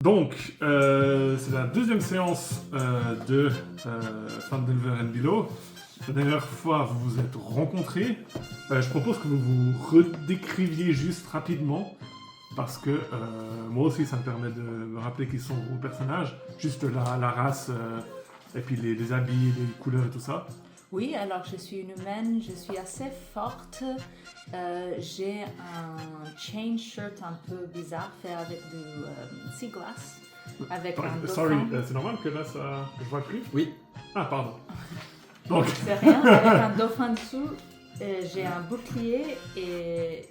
Donc, c'est la deuxième séance de Phandelver and Below. La dernière fois, vous vous êtes rencontrés. Je propose que vous vous redécriviez juste rapidement, parce que moi aussi, ça me permet de me rappeler qui sont vos personnages. Juste la race, et puis les habits, les couleurs et tout ça. Oui, alors je suis une humaine, je suis assez forte. J'ai un chain shirt un peu bizarre fait avec du sea glass. Avec un dauphin. Sorry, c'est normal que là, ça... je vois plus? Oui. Ah, pardon. Donc... C'est rien, avec un dauphin dessous. J'ai un bouclier et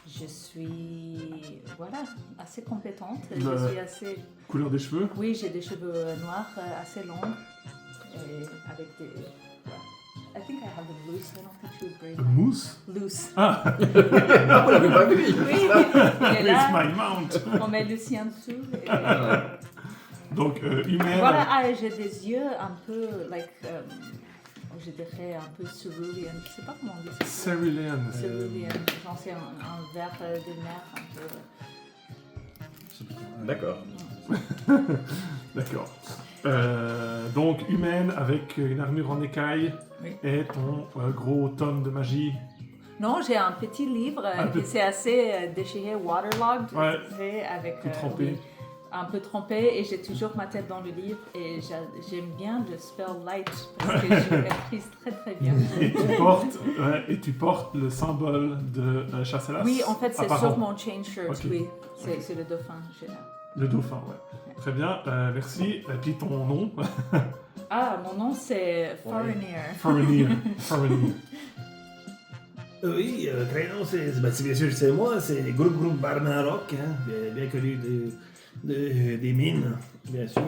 je suis assez compétente. Je suis assez... Couleur des cheveux? Oui, j'ai des cheveux noirs assez longs. Et avec des... I think I have them loose. I don't think she would braid them. Mousse? Loose. Ah! On l'avait pas vu. Oui. Et It's là, my mount! on met le sien dessous. Et... Donc, humaine... Voilà, et j'ai des yeux un peu, je dirais un peu cerulean. Je sais pas comment on dit ça. Cerulean. Cerulean. Genre c'est un vert de mer un peu... D'accord. D'accord. Donc, humaine avec une armure en écaille Oui. et ton gros tome de magie. Non, j'ai un petit livre qui c'est assez déchiré, waterlogged, Ouais. avec Tout trempé. oui, un peu trempé, et j'ai toujours ma tête dans le livre, et j'aime bien le spell light parce que je maîtrise très très bien. Et tu portes le symbole de Chasselas. Oui, en fait c'est apparent. sur mon chain shirt, Ok. oui, c'est le dauphin. Le dauphin, ouais. Très bien, merci. Et puis ton nom? Ah, mon nom c'est Foreigner. Foreigner. Oui, Crénon, bien sûr c'est moi, c'est groupe Barmarok, hein, bien connu des mines, bien sûr.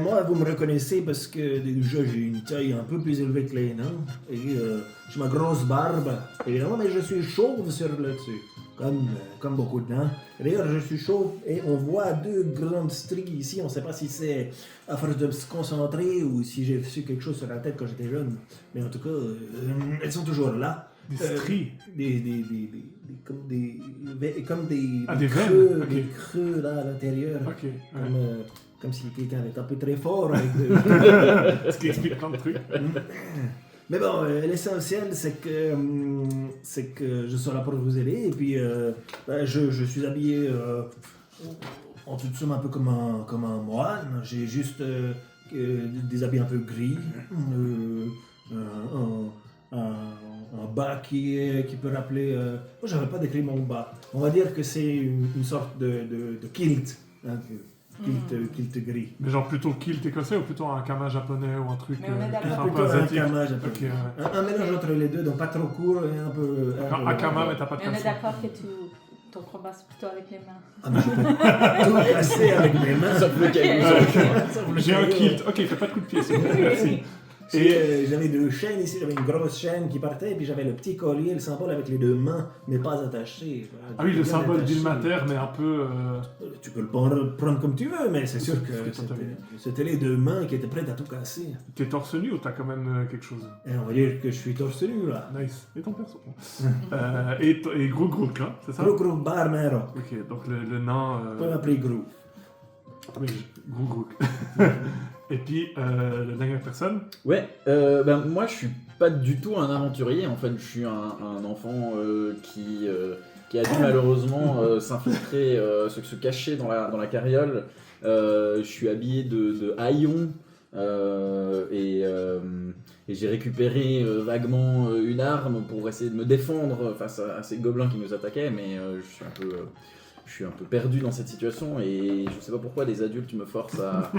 Moi, vous me reconnaissez parce que déjà j'ai une taille un peu plus élevée que les nains, et j'ai ma grosse barbe, évidemment, mais je suis chauve sur le dessus, comme beaucoup de nains. D'ailleurs, je suis chauve et on voit deux grandes stries ici, on ne sait pas si c'est à force de se concentrer ou si j'ai su quelque chose sur la tête quand j'étais jeune, mais en tout cas, elles sont toujours là. Des stries. Comme des Des creux, veines, ok. des creux là à l'intérieur. Ok. Ouais. Comme si quelqu'un avait tapé très fort. Avec Ce qui explique plein de trucs. Mais bon, l'essentiel, c'est que je sois là pour vous aider. Et puis, je suis habillé en toute somme un peu comme un moine. J'ai juste des habits un peu gris. Un bas qui peut rappeler... Moi, j'aurais pas décrit mon bas. On va dire que c'est une sorte de kilt. Hein, kilt gris. Mais genre plutôt kilt écossais ou plutôt un kama japonais ou un truc Mais on est d'accord. un peu Plutôt un asiatique? kama japonais. Ok, ouais. Un mélange entre les deux, donc pas trop court et un peu... Un kama, mais t'as pas de Mais on est caleçon. d'accord que ton combat c'est plutôt avec les mains. Ah, mais je peux tout casser avec mes mains. Sauf le caillou. J'ai un kilt. Ok, fais pas de coup de pied, s'il vous plaît. Merci. Et j'avais deux chaînes ici, j'avais une grosse chaîne qui partait, et puis j'avais le petit collier, le symbole avec les deux mains, mais pas attaché. Ah oui, le Bien symbole attaché. d'Ilmater, mais un peu... Tu peux le prendre comme tu veux, mais c'est sûr que C'est tout à fait. c'était les deux mains qui étaient prêtes à tout casser. T'es torse nu ou t'as quand même quelque chose? Et on va dire que je suis torse nu là. Nice. Et ton perso? Et Gros Grook, hein, c'est ça? Gros Barmero. Ok, donc le nain... On peut m'appeler Gros. Oui, Gros Grook. Et puis, la dernière personne? Ouais, moi je suis pas du tout un aventurier, en fait je suis un enfant qui a dû malheureusement s'infiltrer, se cacher dans la carriole. Je suis habillé de haillons et j'ai récupéré vaguement une arme pour essayer de me défendre face à ces gobelins qui nous attaquaient, mais je suis un peu perdu dans cette situation et je sais pas pourquoi des adultes me forcent à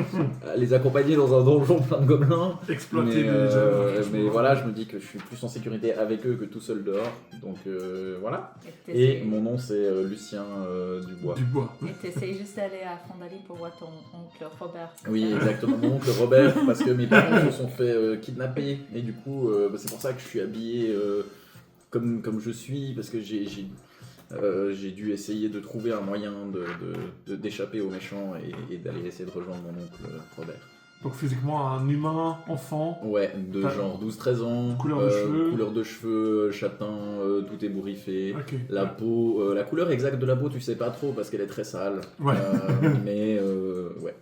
les accompagner dans un donjon plein de gobelins. Exploiter Mais, les jeunes. mais voilà, je me dis que je suis plus en sécurité avec eux que tout seul dehors. Donc voilà. Et t'essayes- mon nom c'est Lucien Dubois. Du bois. Et t'essayes juste d'aller à Fondali pour voir ton oncle Robert. Oui, exactement. Mon oncle Robert, parce que mes parents se sont fait kidnapper. Et du coup, c'est pour ça que je suis habillé comme je suis, parce que j'ai dû essayer de trouver un moyen d'échapper aux méchants et d'aller essayer de rejoindre mon oncle Robert. Donc physiquement un humain, enfant. Ouais, de T'as- genre 12-13 ans. Couleur de cheveux. Châtain, tout ébouriffé. Ok. La peau, la couleur exacte de la peau, tu sais pas trop parce qu'elle est très sale. Ouais. Mais ouais.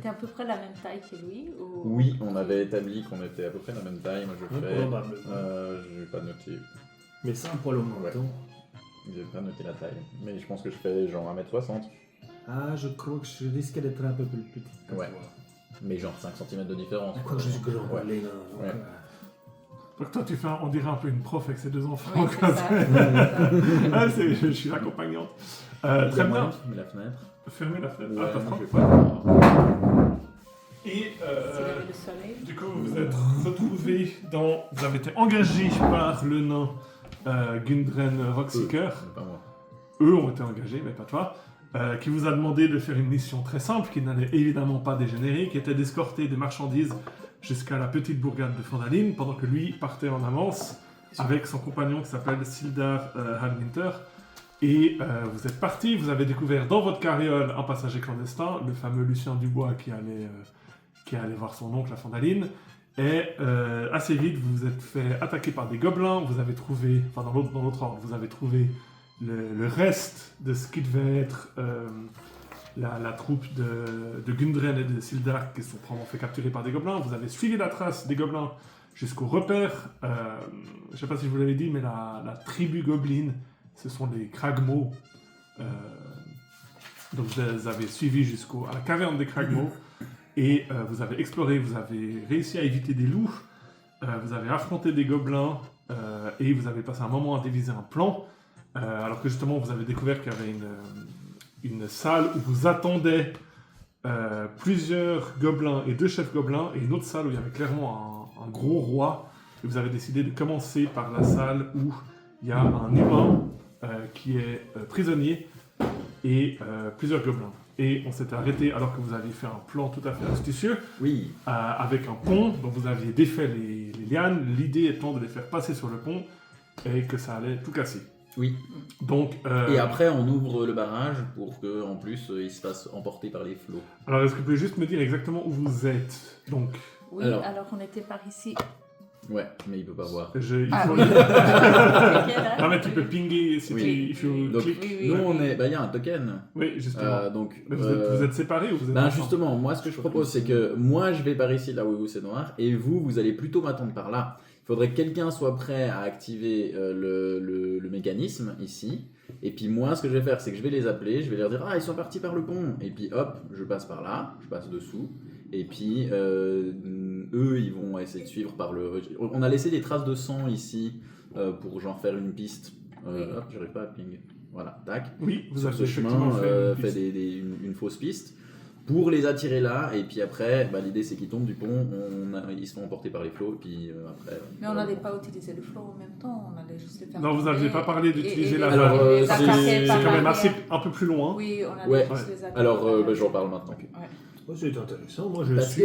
T'es à peu près la même taille que lui ou... Oui, on avait établi qu'on était à peu près la même taille. Moi, je fais. Probablement. J'ai pas noté. Mais sans poil au menton. J'ai pas noté la taille. Mais je pense que je fais genre 1m60. Ah, je crois que je risque d'être un peu plus petit que Ouais. toi. Mais genre 5 cm de différence. Quoi que je suis grand, Ouais. les nains. Ouais. Donc toi tu fais, on dirait un peu une prof avec ses 2 enfants. Oui, quoi. c'est ça. c'est ça. Ah, je suis l'accompagnante. Très bien. Mais la fenêtre. Fermez la fenêtre. Ouais, Ah, t'as non, froid. je vais pas. Et S'il avait le soleil. du coup, vous êtes retrouvés dans. Vous avez été engagés par le nain Gundren Rockseeker. Pas moi. Eux ont été engagés, mais pas toi. Qui vous a demandé de faire une mission très simple, qui n'allait évidemment pas dégénérer, qui était d'escorter des marchandises jusqu'à la petite bourgade de Fondaline, pendant que lui partait en avance avec son compagnon qui s'appelle Sildar Halwinter. Et vous êtes partis, vous avez découvert dans votre carriole un passager clandestin, le fameux Lucien Dubois qui allait voir son oncle à Fondaline. Et assez vite, vous vous êtes fait attaquer par des gobelins, vous avez trouvé, enfin dans l'autre ordre, vous avez trouvé le reste de ce qui devait être la troupe de Gundren et de Sildar qui se sont probablement fait capturer par des gobelins. Vous avez suivi la trace des gobelins jusqu'au repère. Je ne sais pas si je vous l'avais dit, mais la tribu gobeline, ce sont les Kragmo. Donc vous les avez suivis jusqu'à la caverne des Kragmo. Et vous avez exploré, vous avez réussi à éviter des loups. Vous avez affronté des gobelins. Et vous avez passé un moment à déviser un plan. Alors que justement, vous avez découvert qu'il y avait une salle où vous attendait plusieurs gobelins et 2 chefs gobelins, et une autre salle où il y avait clairement un gros roi. Et vous avez décidé de commencer par la salle où il y a un humain qui est prisonnier et plusieurs gobelins. Et on s'était arrêté alors que vous aviez fait un plan tout à fait astucieux Oui. avec un pont dont vous aviez défait les lianes, l'idée étant de les faire passer sur le pont et que ça allait tout casser. Oui. Donc, Et après, on ouvre le barrage pour que, en plus, il se fasse emporter par les flots. alors, est-ce que vous pouvez juste me dire exactement où vous êtes? Donc, Oui, Alors. alors on était par ici. Ouais, mais il peut pas voir. il Ah, faut... oui. Ok, là. Non, mais tu peux pinguer si Oui. tu if you Donc, click. Oui, oui, nous, oui. on est. Bah, il y a un token. Oui, justement. Donc. Mais vous êtes séparés ou vous êtes Ben ensemble? justement, moi ce que je propose c'est que moi je vais par ici là où c'est noir et vous allez plutôt m'attendre par là. Il faudrait que quelqu'un soit prêt à activer le mécanisme ici. Et puis moi ce que je vais faire c'est que je vais les appeler, je vais leur dire ah ils sont partis par le pont. Et puis hop, je passe par là, je passe dessous. Et puis eux ils vont essayer de suivre par le... On a laissé des traces de sang ici pour genre faire une piste. Hop, j'arrive pas à ping. Voilà, tac. Oui, vous Sur avez ce effectivement chemin, fait une fait piste. une fausse piste pour les attirer là, et puis après, bah, l'idée c'est qu'ils tombent du pont, ils se font emporter par les flots, et puis après... Mais on n'allait pas utiliser le flot en même temps, on allait juste le faire. Non, vous n'aviez pas parlé d'utiliser la Alors, vague. c'est C'est quand même assez un peu plus loin. Oui, on allait Ouais. juste les attaquer. Alors, bah, j'en parle maintenant. Ouais, c'est intéressant. Moi, je Parce suis.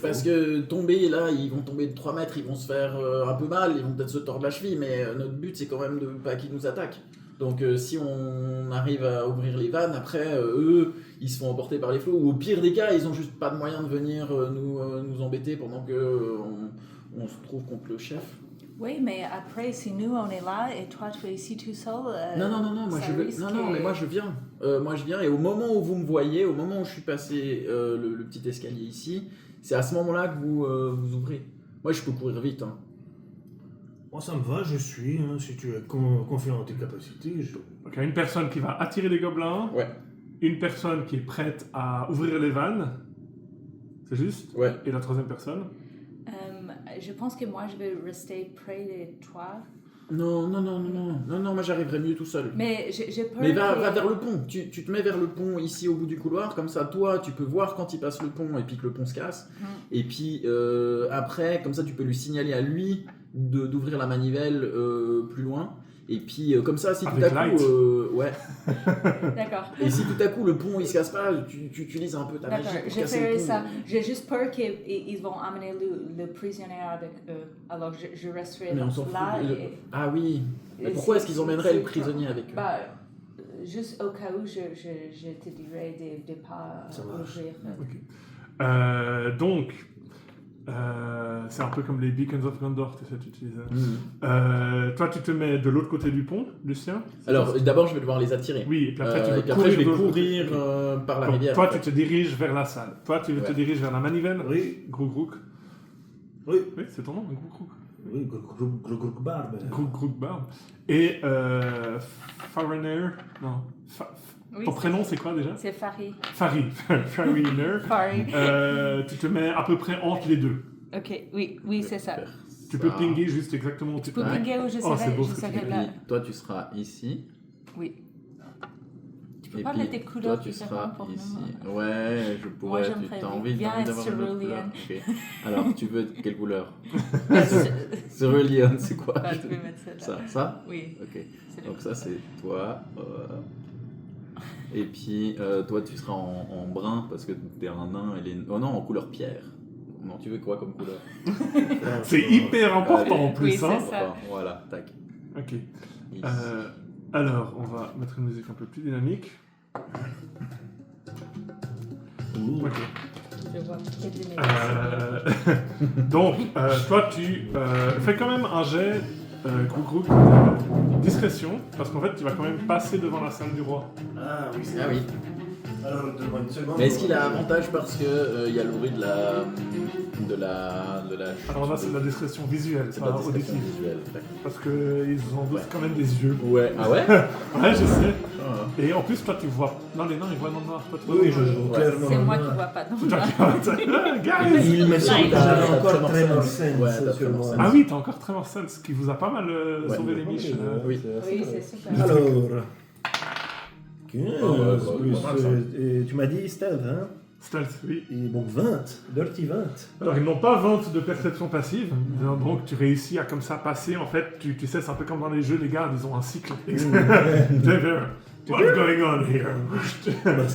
parce que tomber là, ils vont tomber de 3 mètres, ils vont se faire un peu mal, ils vont peut-être se tordre la cheville, mais notre but c'est quand même de pas qu'ils nous attaquent. Donc si on arrive à ouvrir les vannes, après eux ils se font emporter par les flots, ou au pire des cas ils ont juste pas de moyen de venir nous embêter pendant que on se trouve contre le chef. Oui, mais après, si nous on est là et toi tu es ici tout seul. Non, moi ça je veux... risque Non, mais moi je viens. Moi je viens, et au moment où vous me voyez, au moment où je suis passé le petit escalier ici, c'est à ce moment-là que vous ouvrez. Moi je peux courir vite. Hein. Moi, ça me va, je suis. Hein, si tu es confiant en tes capacités, je... Donc, il y a une personne qui va attirer les gobelins, Ouais. une personne qui est prête à ouvrir les vannes, c'est juste? Ouais. Et la troisième personne? Je pense que moi je vais rester près de toi. Non, moi j'arriverai mieux tout seul. Mais j'ai peur. Mais va que- vers le pont, tu te mets vers le pont ici au bout du couloir, comme ça toi tu peux voir quand il passe le pont et puis que le pont se casse. Et puis après, comme ça tu peux lui signaler à lui d'ouvrir la manivelle plus loin. Et puis comme ça, si tout Avec à light. coup... ouais. D'accord. Et si tout à coup le pont il se casse pas, tu utilises un peu ta magie D'accord, pour je casser ferai le pont. ça. J'ai juste peur qu'ils vont amener le prisonnier avec eux. Alors je resterai Mais on s'en là. fout. Et, Ah oui. Mais et pourquoi si- est-ce qu'ils emmèneraient si- le prisonnier avec eux? Bah, juste au cas où je te dirais de ne pas Ça marche. ouvrir. Donc, c'est un peu comme les Beacons of Gondor, tu sais, tu utilises. Toi, tu te mets de l'autre côté du pont, Lucien. Alors, d'abord, je vais devoir les attirer. Oui, et puis après, tu Et veux puis après, je vais de l'autre courir côté. par la Donc, rivière. toi, en tu fait. te diriges vers la salle. Toi, tu te diriges vers la manivelle. Oui, Grouk. oui, Oui, c'est ton nom, Grouk. oui, gros barbe. Grouk Barbe. Et Fariner. Non. Oui, Ton prénom, c'est quoi déjà? C'est Farid. Farid. Fariner. Farid. Tu te mets à peu près entre les deux. Ok, oui, c'est ça. Tu peux pinguer juste exactement où tu Tu peux te mets. pinguer où je Oh, c'est serai, beau je ce que tu serai dis. là. Toi, tu seras ici. Oui. Tu peux Et pas puis, mettre des couleurs toi, tu seras différentes pour ici. nous. Ouais, je pourrais. Tu j'aimerais as envie bien être d'avoir une autre Cerulean. couleur. Ok. Alors, tu veux quelle couleur Bah, Cerulean, c'est quoi je vais mettre celle-là. Ça Oui. Ok. C'est Donc ça, c'est toi. Et puis, toi, tu seras en brun parce que t'es un nain. Oh non, en couleur pierre. Non, tu veux quoi comme couleur C'est hyper important en plus, Oui, c'est hein. ça. Enfin, voilà, tac. Ok. Ici. Alors, on va mettre une musique un peu plus dynamique. Ok. Je vois quel de mes Donc, toi, tu fais quand même un jet, Grouk, discrétion, parce qu'en fait, tu vas quand même passer devant la salle du roi. Ah oui, c'est Ah oui. Alors, donne-moi une seconde. Mais est-ce qu'il a avantage parce que il y a le bruit de la Alors là, c'est de la discrétion visuelle, c'est pas pas discrétion auditive. visuelle. D'accord. Parce qu'ils ont tous Ouais. quand même des yeux. Ouais. Ah ouais Ouais, je sais. Ah. Et en plus, toi, tu vois. Non, les nains, ils voient dans le noir. Toi, tu vois Oui, dans le je noir. joue clairement. C'est moi qui vois pas. Non, Toi, tu vois. Guys! Il me semble que T'as j'avais Tremor encore très Sense. Ouais, Sense t'as sur Tremor moi. Sense. Ah oui, t'as encore Tremor Sense, ce qui vous a pas mal Ouais. sauvé les miches. Oui. Oui, c'est super. Alors. 15 ouais, plus. pas mal, ça. Et tu m'as dit stealth, hein? Stealth, oui. Et donc 20. Dirty 20. Alors, ils n'ont pas 20 de perception passive, donc tu réussis à comme ça passer. En fait, tu sais, c'est un peu comme dans les jeux, les gars, ils ont un cycle. What's going on here?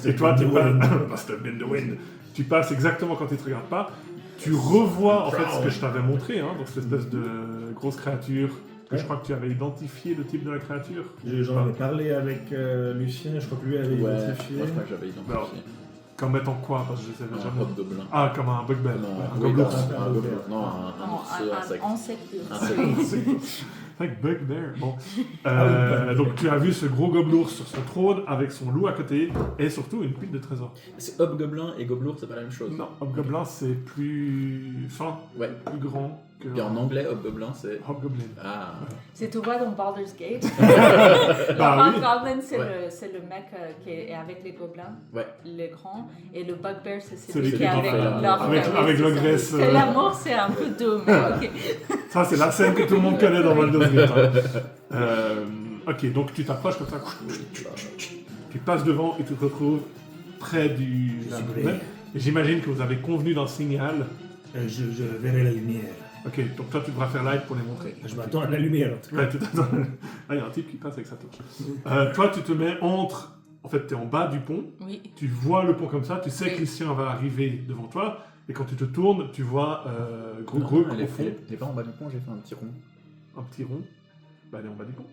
Et toi, tu must have been the wind. Tu passes exactement quand ils te regardent pas. Tu revois en fait ce que je t'avais montré, hein, donc cette espèce de grosse créature. Que je crois que tu avais identifié le type de la créature. J'en avais parlé avec Lucien, je crois que lui avait Ouais, identifié. moi je crois que j'avais identifié. Comme étant quoi? Parce que je savais Un jamais. hobgoblin. Ah, comme un bugbear. Non, Un oui, gobelours. un gobelin. Non, un ours insecte. Insecte. Avec bugbear. Bon. Donc tu as vu ce gros gobelours sur son trône avec son loup à côté et surtout une pile de trésors. C'est hobgoblin et gobelour, c'est pas la même chose. Non, hobgoblin c'est plus fin, Ouais. plus grand que Puis en anglais, hobgoblin, c'est. hobgoblin. Ah. C'est tout vois dans Baldur's Gate. Bah oui. Le Hobgoblin, c'est Ouais. le mec qui est avec les gobelins, Ouais. les grands. Et le Bugbear, c'est Celui celui qui qui est avec fait l'amour. leur Avec l'ogresse. C'est l'amour, c'est un peu doux, mais ok. Ça c'est la scène que tout le monde connaît dans Baldur's Gate. Hein. Ok, donc tu t'approches comme ça. Tu passes devant et tu te retrouves près du. Et j'imagine que vous avez convenu d'un signal. Je verrai la lumière. Ok, donc toi tu devras faire light pour les montrer. Je m'attends à la lumière en tout cas. Ouais, tu t'attends. Ah, il y a un type qui passe avec sa torche. Toi, tu te mets entre. En fait, tu es en bas du pont. Oui. Tu vois le pont comme ça. Tu sais Oui. que Christian va arriver devant toi. Et quand tu te tournes, tu vois Grouk au fond. Il est pas en bas du pont, j'ai fait un petit rond. Un petit rond. Bah, elle est en bas du pont.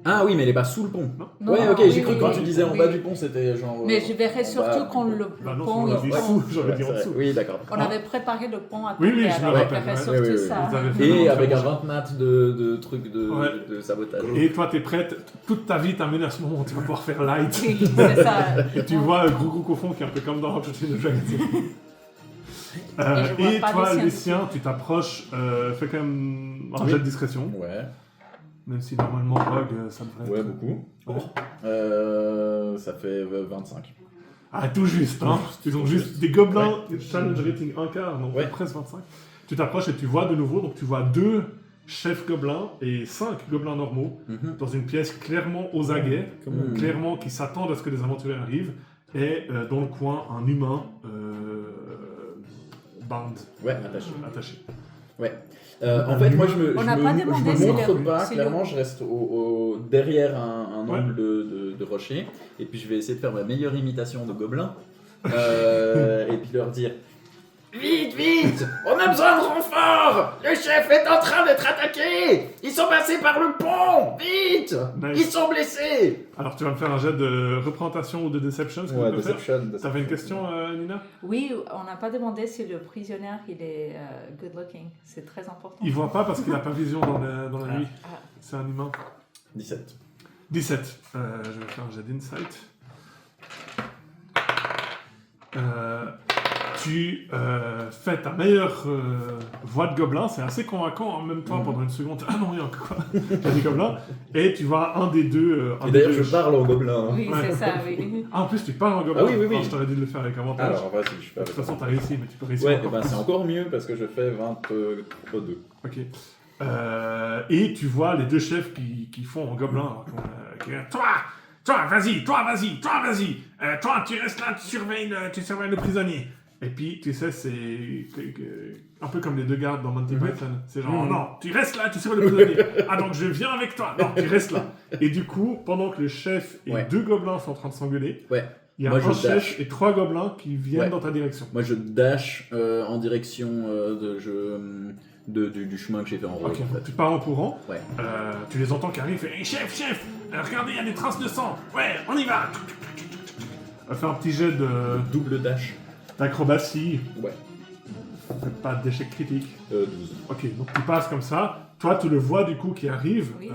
Ah oui, mais elle est pas sous le pont. Non, Ouais, ok, oui, j'ai cru que oui, quand tu disais en oui. bas du pont, c'était genre. Mais je verrai en surtout bas. quand le Bah non, pont on l'a est dit grand. sous. J'aurais dit en Ouais, c'est dessous. vrai. Oui, d'accord. On avait préparé le pont à Oui, côté, oui, je me alors je rappelle, verrai ouais. surtout Oui, oui, oui. ça. Vous avez fait Et vraiment avec très un bon. 20 nat de trucs Ouais. de sabotage. Et toi, t'es prête. Toute ta vie t'a mené à ce moment où tu vas pouvoir faire light. Oui, c'est ça. Et tu vois Grouk au fond qui est un peu comme dans Rocket League de Dragon. je vois Et pas toi, Lucien Lucien, tu t'approches. Fais quand même un Oui. jet de discrétion. Ouais, Même si normalement, Rogue, ça devrait ouais, être. beaucoup. Ça fait 25. Ah, tout juste, hein. Ils ont juste des gobelins, challenge rating 1 quart, donc Ouais. presque 25. Tu t'approches et tu vois de nouveau, donc tu vois 2 chefs gobelins et 5 gobelins normaux dans une pièce clairement aux aguets, clairement qui s'attendent à ce que les aventuriers arrivent, et dans le coin, un humain bound, Ouais, attaché. attaché. Ouais. En fait, moi, je me On n'a pas demandé, je c'est me montre le- pas, c'est clairement, le- je reste derrière un Ouais. angle de rocher, et puis je vais essayer de faire ma meilleure imitation de gobelin, et puis leur dire Vite, vite! On a besoin de renfort! Le chef est en train d'être attaqué! Ils sont passés par le pont! Vite! Nice. Ils sont blessés! Alors tu vas me faire un jet de représentation ou de deception, ce que tu peux faire. T'avais une question, Nina? Oui, on n'a pas demandé si le prisonnier il est good looking. C'est très important. Il voit pas parce qu'il n'a pas vision dans la nuit. Ah. C'est un humain. 17. 17. Je vais faire un jet d'insight. Tu fais ta meilleure voix de gobelin, c'est assez convaincant en même temps pendant une seconde. Ah non, il y a encore quoi. T'as des gobelins. Et tu vois un des deux. Et d'ailleurs, je parle en gobelin. Oui, Ouais. c'est ça, oui. Ah, en plus, tu parles en gobelin. Ah oui, oui, oui. Oh, je t'aurais dit de le faire avec avantage. Alors, vas-y, je fais De toute façon, t'as réussi, mais tu peux réussir Ouais, encore ben plus. c'est encore mieux parce que je fais 22. Ok. Et tu vois les deux chefs qui font en gobelin. Toi, vas-y. Toi, tu restes là, tu surveilles le prisonnier. Et puis, tu sais, c'est un peu comme les deux gardes dans Monty Python. C'est genre, non, tu restes là, tu surveilles le prisonnier. Ah, donc je viens avec toi. Non, tu restes là. Et du coup, pendant que le chef et deux gobelins sont en train de s'engueuler, Ouais. il y a Moi, un je chef dash. et 3 gobelins qui viennent Ouais. dans ta direction. Moi, je dash en direction du chemin que j'ai fait en route. Ok, En fait. tu pars en courant. Ouais. Tu les entends qui arrivent et hey, chef, regardez, il y a des traces de sang. Ouais, on y va. Fais un petit jet Double dash. d'acrobatie. Ouais. Fais pas d'échec critique. 12. Ok, donc tu passes comme ça. Toi, tu le vois du coup qui arrive. Oui.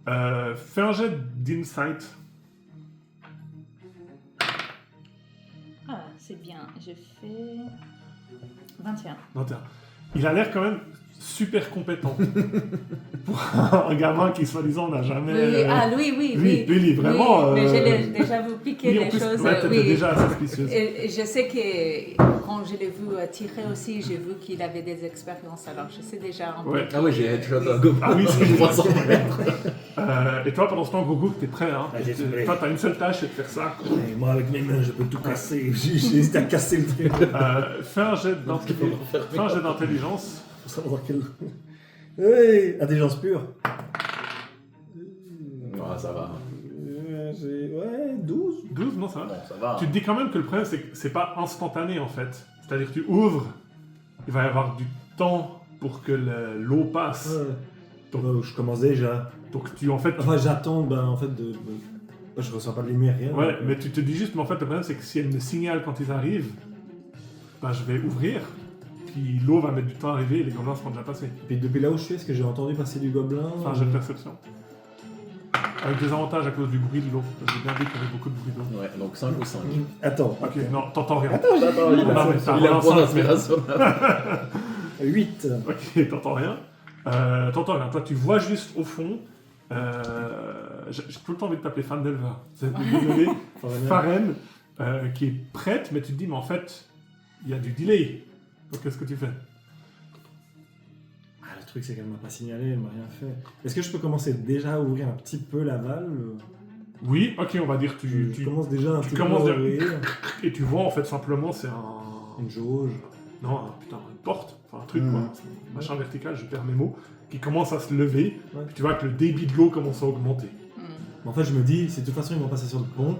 Fais un jet d'insight. Ah, c'est bien. J'ai fait 21. Non, il a l'air quand même super compétent. Pour un gamin qui, soi-disant, n'a jamais... Lui, vraiment... Oui, mais j'ai déjà vu piquer Oui, en les plus, choses. ouais, t'étais déjà assez suspicieuse. Et je sais que quand je l'ai vu tirer aussi, j'ai vu qu'il avait des expériences. Alors je sais déjà un peu. Ouais. Ah ouais, j'ai headshot un gobelin. Ah oui, c'est 300 mètres. Et toi, pendant ce temps, Gogo, t'es prêt, hein? Ah, j'ai été prêt. Toi, t'as une seule tâche, c'est de faire ça. Et moi, avec mes mains, je peux tout casser. J'ai hésité à casser le truc. Fais un jet d'intelligence. Faut savoir quel... Hey, intelligence pure. Ah, ça va. Ouais, 12. 12, non, ça va. Bon, ça va. Tu te dis quand même que le problème, c'est que c'est pas instantané, en fait. C'est-à-dire que tu ouvres, il va y avoir du temps pour que l'eau passe. Je commence déjà. Donc, tu, en fait... Enfin, j'attends, je reçois pas de lumière, rien. Ouais, donc, mais tu te dis juste, mais en fait, le problème, c'est que si elle me signale quand ils arrivent, je vais ouvrir, puis l'eau va mettre du temps à arriver et les gobelins seront déjà passés. Et puis depuis là où je suis, est-ce que j'ai entendu passer du gobelin? Enfin, un jet de perception. Avec des avantages à cause du bruit de l'eau. J'ai bien vu qu'il y avait beaucoup de bruit d'eau. Ouais, donc 5 ou 5. Attends. Ok, non, t'entends rien. Attends, j'ai Attends, il Non, mais a ça il a un relance point un, d'inspiration. 8. Ok, t'entends rien. Toi, tu vois juste au fond. J'ai tout le temps envie de t'appeler Fandelver. C'est désolé. Faren, qui est prête, mais tu te dis, mais en fait, il y a du delay. Donc, qu'est-ce que tu fais? Le truc, c'est qu'elle m'a pas signalé, elle m'a rien fait. Est-ce que je peux commencer déjà à ouvrir un petit peu la valve? Oui, ok, on va dire que Je tu commence déjà un petit peu à commences à ouvrir. et tu vois en fait simplement c'est Une jauge. non, une porte, enfin un truc quoi, un machin vertical, je perds mes mots, qui commence à se lever, Ouais. puis tu vois que le débit de l'eau commence à augmenter. Mais en fait, je me dis, si de toute façon ils vont passer sur le pont,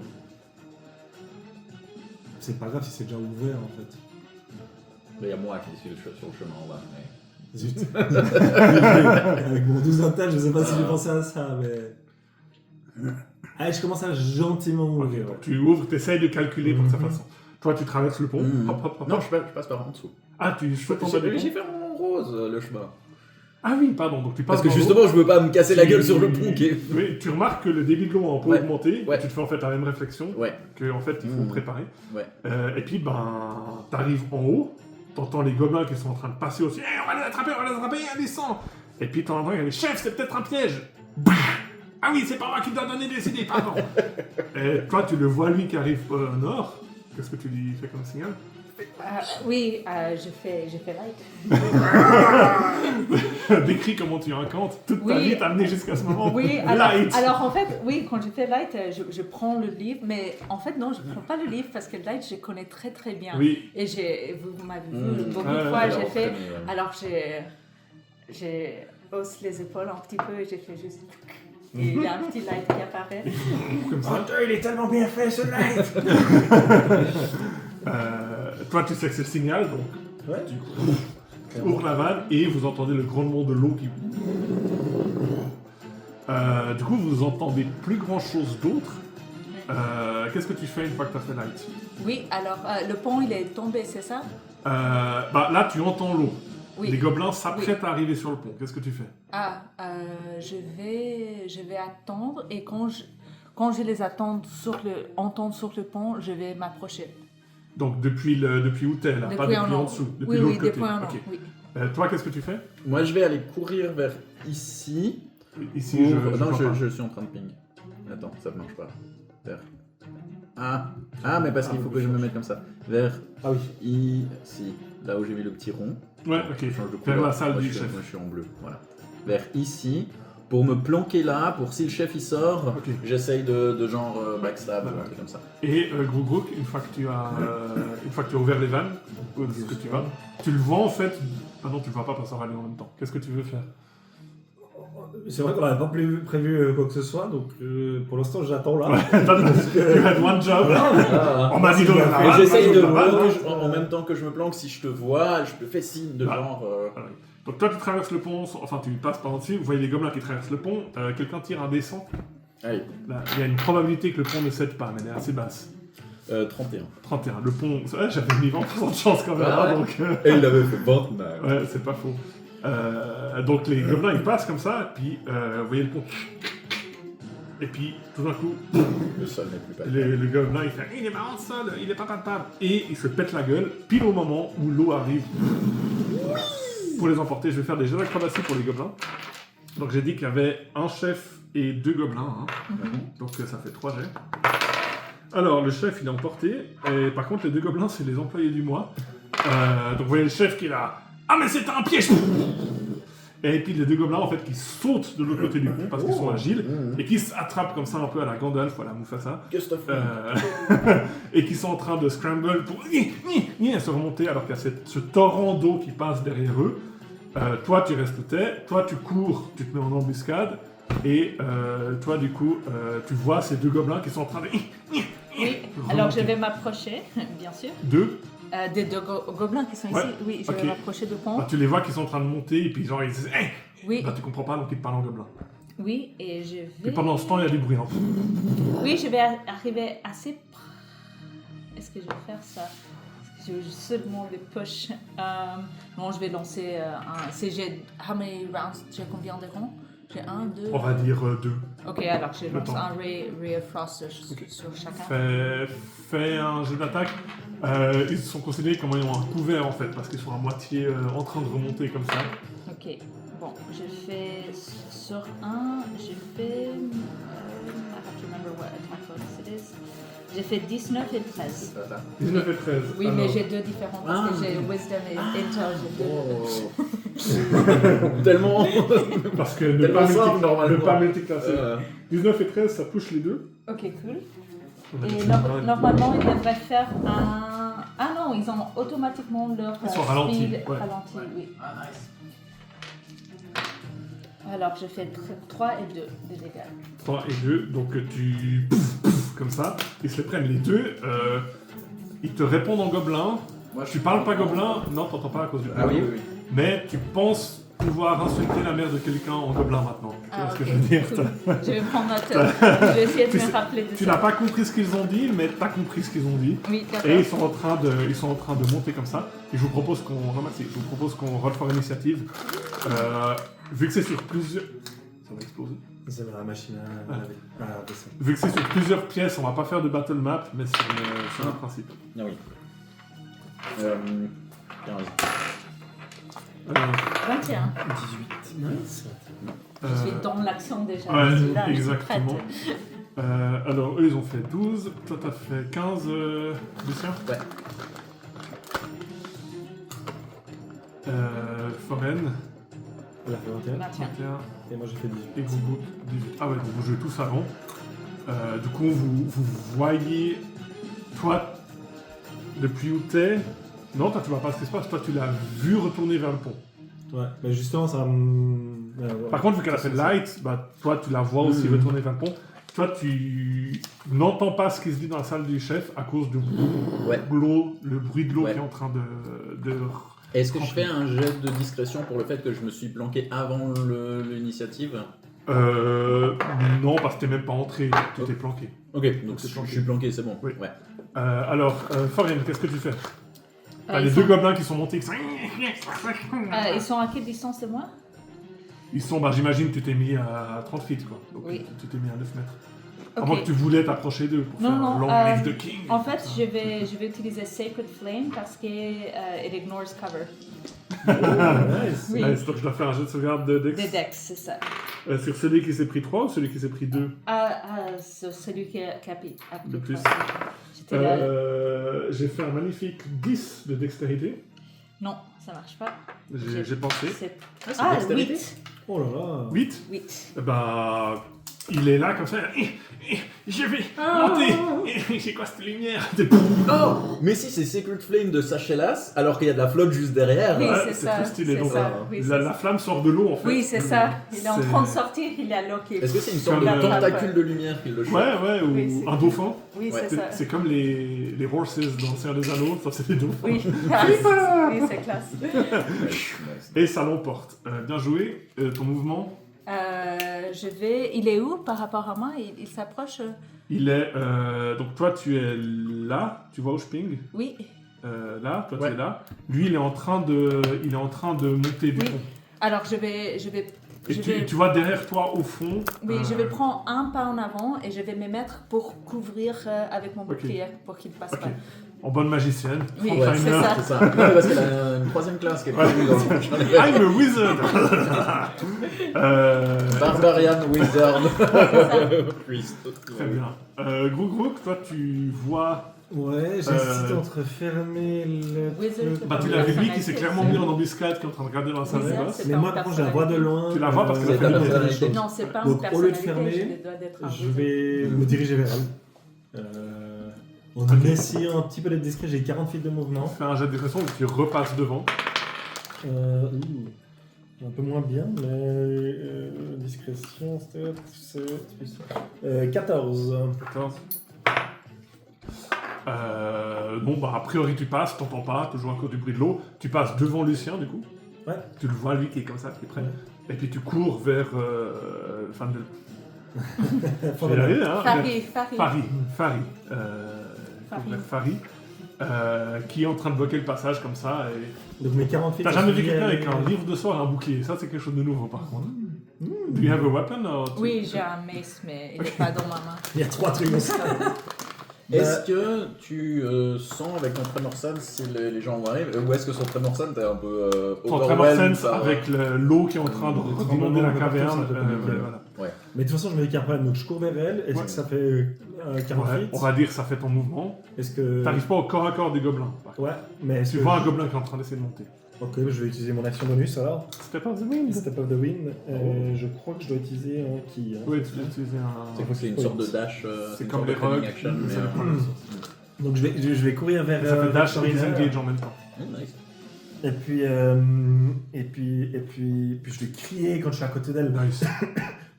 c'est pas grave si c'est déjà ouvert en fait. Il y a moi qui suis sur le chemin en bas. Mais... Zut. Avec mon 12 d'intel, je sais pas si j'ai pensé à ça, mais. Allez, je commence à gentiment Ok, ouvrir. donc tu ouvres, tu essayes de calculer pour que ça fasse sens. Toi tu traverses le pont, hop. Non, je passe par en dessous. Ah, tu sautes en bas du J'ai pont. fait en rose le chemin. Ah oui, pardon, donc tu passes Parce que dans l'eau. justement, je veux pas me casser la gueule sur le pont qui est. Oui, tu remarques que le débit de l'eau a un peu Ouais. augmenté, Ouais. tu te fais en fait la même réflexion, Ouais, que en fait il faut préparer. ouais. Et puis, t'arrives en haut, t'entends les gobelins qui sont en train de passer aussi. Hey, on va les attraper, il descend. Et puis, t'entends il y a des chefs, c'est peut-être un piège. Ah oui, c'est pas moi qui dois donner des idées, pardon. Et toi, tu le vois, lui, qui arrive au nord. Qu'est-ce que tu lui fais comme signal? Je fais light. Décris comment tu incantes. Toute ta Oui. vie t'a amené jusqu'à ce moment. Oui, Light. alors en fait, oui, quand je fais light, je prends le livre, mais en fait, non, je ne prends pas le livre parce que light, je connais très très bien. Oui. Et vous m'avez vu beaucoup de Ouais, fois, ouais, j'ai fait. ouais. Alors j'ai hausse les épaules un petit peu et j'ai fait juste. Et il y a un petit light qui apparaît. Comme ça. il est tellement bien fait ce light! Toi, tu sais que c'est le signal, donc Ouais. tu ouvres la vanne et vous entendez le grondement de l'eau qui... du coup, vous entendez plus grand-chose d'autre. Qu'est-ce que tu fais une fois que tu as fait light? Oui, alors le pont il est tombé, c'est ça? Là, tu entends l'eau. Oui. Les gobelins s'apprêtent à arriver sur le pont. Qu'est-ce que tu fais? Je vais attendre et quand je les entends sur le pont, je vais m'approcher. Donc, depuis où t'es, là, pas depuis en dessous, depuis l'autre côté. Depuis en haut, Ok. oui. Toi, qu'est-ce que tu fais? Moi, je vais aller courir vers ici. Ici, pour- je Non, vois pas. je suis en train de ping. Attends, ça ne marche pas. Vers... Ah, mais parce qu'il faut que je me mette comme ça. Vers ici, là où j'ai mis le petit rond. Ouais, ok. Je change de Vers couleur. la salle Moi, du je suis- chef. Moi, je suis en bleu, voilà. Vers ici, pour me planquer là, pour si le chef il sort, Ok. j'essaye de genre backstab ou Ouais. un truc comme ça. Et Grouk, une fois que tu as ouvert les vannes, où est-ce que tu vas, tu le vois en fait. Ah non, tu le vois pas parce qu'on va aller en même temps. Qu'est-ce que tu veux faire? C'est vrai qu'on n'avait pas prévu quoi que ce soit, donc pour l'instant j'attends là. You had one job. On m'a dit d'ouvrir la Et vanne, j'essaye moi, de j'ouvre la voir vanne. en même temps que je me planque, si je te vois, je te fais signe de Ah. genre. Voilà. Donc toi tu traverses le pont, enfin tu passes par dessus, vous voyez les gobelins qui traversent le pont, quelqu'un tire un descend. Allez, Là, il y a une probabilité que le pont ne cède pas, mais elle est assez basse. 31. 31. Le pont, ouais, j'avais mis 20% de chance quand même, Ah ouais. donc Et il avait fait 29. ouais, c'est pas faux. Donc les gobelins ils passent comme ça, et puis vous voyez le pont. Et puis tout d'un coup, Le sol n'est plus palpable. le gobelin il fait il est marrant ce sol, il est pas palpable. Et il se pète la gueule, pile au moment où l'eau arrive pour les emporter. Je vais faire des jeux d'acrobatie pour les gobelins. Donc j'ai dit qu'il y avait un chef et 2 gobelins, hein. Donc ça fait 3 jets. Alors le chef il est emporté, et par contre les 2 gobelins c'est les employés du mois. Donc vous voyez le chef qui est là. Ah mais c'était un piège! Et puis les 2 gobelins en fait qui sautent de l'autre côté du pont parce qu'ils sont agiles et qui s'attrapent comme ça un peu à la Gandalf ou à la Mufasa. Qu'est-ce que t'as fait Et qui sont en train de scramble pour se remonter alors qu'il y a ce torrent d'eau qui passe derrière eux. Toi tu restes tais, toi tu cours, tu te mets en embuscade et toi du coup tu vois ces 2 gobelins qui sont en train de... Oui, alors je vais m'approcher, bien sûr. 2. Des 2 gobelins qui sont Ouais, ici. Oui, je ok. vais m'approcher du pont. Tu les vois qui sont en train de monter et puis genre ils disent hey! Oui, Bah tu comprends pas donc ils te parlent en gobelin. oui, et je Et vais... pendant ce temps il y a du bruit. Hein. Oui, je vais arriver assez... Est-ce que je vais faire ça? Est-ce que je vais seulement les push? Non, je vais lancer un... How many rounds? J'ai combien de rangs? J'ai 1, 2... On va dire 2. Ok, alors je lance temps. un Ray of Frost sur chacun. Fais un jeu d'attaque. Ils sont considérés comme ayant un couvert en fait, parce qu'ils sont à moitié en train de remonter comme ça. Ok, bon, je fais sur 1, j'ai fait... I have to remember what attack bonus it is. J'ai fait 19 et 13. 19 et 13. Oui, alors. mais j'ai 2 différents parce que j'ai Wisdom et Intel, j'ai 2. Tellement. Parce que ne Tellement pas, simple, normalement. ne pas multiclasser. 19 et 13, ça touche les deux. Ok, cool. On a Et dit- normalement, ils devraient faire un... Ah non, ils ont automatiquement leur Ils sont ralentis, speed ouais. ralenti, oui. Alors, je fais 3 et 2 de dégâts. 3 et 2, donc tu... comme ça, ils se les prennent les deux. Ils te répondent en gobelin. Moi, Tu parles pas gobelin, non, t'entends pas à cause du Ah oui, tableau. oui, oui. Mais tu penses pouvoir insulter la mère de quelqu'un en gobelin maintenant. Tu vois ce que ok, je veux dire? cool. Je vais prendre note. Je vais essayer de Tu me sais- rappeler de Tu ça. n'as pas compris ce qu'ils ont dit, mais t'as compris ce qu'ils ont dit. Oui, d'accord. Et ils sont en train de monter comme ça. Et je vous propose qu'on roll for initiative. Vu que c'est sur plusieurs... Ça va exploser. C'est la machine à laver. Ah, c'est ça. Vu que c'est sur plusieurs pièces, on va pas faire de battle map, mais sur le principe. Ah oui. 15. 21. 18. Nice. Je suis dans l'action déjà. Ouais, je suis là, exactement. Je suis prête. Alors, eux, ils ont fait 12. Toi, t'as fait 15, Lucien? Ouais. Foren, Elle a fait 21. 21. 21. Et moi j'ai fait 18. Et vous, 18. Ah ouais, donc vous jouez tous avant. Du coup, vous voyez... Toi, depuis où t'es... Non, toi, tu vois pas ce qui se passe. Toi, tu l'as vu retourner vers le pont. Ouais, mais justement ça me... Par contre, vu qu'elle a fait light, bah, toi, tu la vois aussi Mhm. retourner vers le pont. toi, tu n'entends pas ce qui se dit dans la salle du chef à cause du Ouais. le bruit de l'eau Ouais. qui est en train de... Est-ce que je fais un jet de discrétion pour le fait que je me suis planqué avant l'initiative? Non, parce que t'es même pas entré, tu t'es planqué. Ok, donc c'est je planqué. suis planqué, c'est bon. Oui. Ouais. Alors, Forian, qu'est-ce que tu fais? T'as les ils deux sont- gobelins qui sont montés. Ils sont à quelle distance de moi? Ils sont, j'imagine que tu t'es mis à 30 feet, quoi. Donc Oui. tu t'es mis à 9 mètres. À Ok. moins que tu voulais t'approcher d'eux pour Non, faire non, Long Live the King. En fait, je vais utiliser Sacred Flame parce que it ignores cover. Nice. Oui. Nice, donc je dois faire un jeu de sauvegarde de Dex. Des decks, c'est ça. Sur celui qui s'est pris 3 ou celui qui s'est pris 2? C'est celui qui a pris Le plus. J'étais là. J'ai fait un magnifique 10 de dextérité. Non, ça marche pas. J'ai pensé. C'est... c'est Ah, dextérité? 8. Oh là là. 8. 8. Bah, il est là comme ça. Je vais monter. C'est quoi cette lumière? Oh, mais si c'est Secret Flame de Sachelas, alors qu'il y a de la flotte juste derrière. Oui, Ouais, c'est c'est ça, très stylé. c'est Donc, ça, oui, c'est la ça. flamme sort de l'eau en fait. Oui, c'est ça. Il est en C'est- train de sortir, il a l'eau qui... Est-ce que c'est une sorte Comme, de euh, tentacule de lumière qui le chope? Ouais, ou Oui, c'est- un dauphin. Oui, Ouais, c'est ça. C'est comme les horses dans le Seigneur des Anneaux, sauf c'est des dauphins. Oui, oui, c'est classe. Et ça l'emporte. Bien joué. Ton mouvement, Je vais... Il est où par rapport à moi? Il s'approche? il est... donc toi, tu es là. Tu vois où je ping? Oui. Là, toi Ouais. tu es là. Lui, il est en train de monter du Oui. pont. Alors, je vais... Et tu vois derrière toi, au fond... Oui, je vais prendre un pas en avant et je vais me mettre pour couvrir avec mon Ok. bouclier pour qu'il ne passe Ok. pas. En bonne magicienne. Oui, Frank c'est Reiner. ça. C'est ça. Non, mais parce qu'elle a une troisième classe qui est prévue dans le prochain level. I'm a wizard. Barbarian Wizard. Priest. Très bien. Grouk, toi tu vois... Ouais, j'hésite entre fermer le. Wizard, truc. Bah tu l'as vu lui qui s'est clairement mis en embuscade, qui est en train de regarder dans la salle des Wizard, boss. c'est Mais pas moi, une par contre, je la vois de loin. Tu la vois parce que c'est la ta famille est personnalité. très Non, c'est pas Donc, une au lieu de personnalité, fermer, je dois être un Je wizard. vais me diriger vers elle. En essayant un petit peu d'être discret, j'ai 40 feet de mouvement. Fais un jet de dépression où tu repasses devant. Un peu moins bien, mais discrétion, c'est 14. 14. Bon, bah, a priori, tu passes, t'entends pas, toujours à cause du bruit de l'eau. Tu passes devant Lucien, du coup. Ouais. Tu le vois, lui, qui est comme ça, qui est prêt. Ouais. Et puis tu cours vers. Enfin, Faut je vais y arriver, hein. Fari. Fari. Fari. Vers Fari. Qui est en train de bloquer le passage comme ça. Et... Donc mes 40 feet. T'as ça jamais vu suffit quelqu'un à- avec un livre de sort et un bouclier. Ça, c'est quelque chose de nouveau, par contre. Do you have a weapon or... Oui, j'ai un mace, mais il n'est pas dans ma main. Il y a 3 trucs dans ça. Est-ce que tu sens avec ton Tremor Sense si les gens arrivent, ou est-ce que son Tremor Sense est un peu Ton overwhelmed Tremor Sense par- avec l'eau qui est en train de Les d'inonder la tremblements caverne. un peu partout, c'est un peu compliqué. Voilà. Mais de toute façon, je me dis qu'il y a un problème, donc je cours vers elle. Est-ce Ouais. que ça fait 40 Ouais, feet on va dire que ça fait ton mouvement. Est-ce que. T'arrives pas au corps à corps des gobelins. par contre. Ouais, mais est-ce Tu que. vois un gobelin qui est en train d'essayer de monter. Ok, je vais utiliser mon action bonus alors. Step of the wind. Step of the Wind. Je crois que je dois utiliser un qui. Oui, tu peux utiliser C'est un. quoi, c'est une sorte de dash, C'est une comme sorte les de cunning rogues. action, mais Ça dépend. Donc je vais courir vers. Ça fait dash et Victorina. disengage en même temps. nice. Et puis je vais crier quand je suis à côté d'elle. Nice.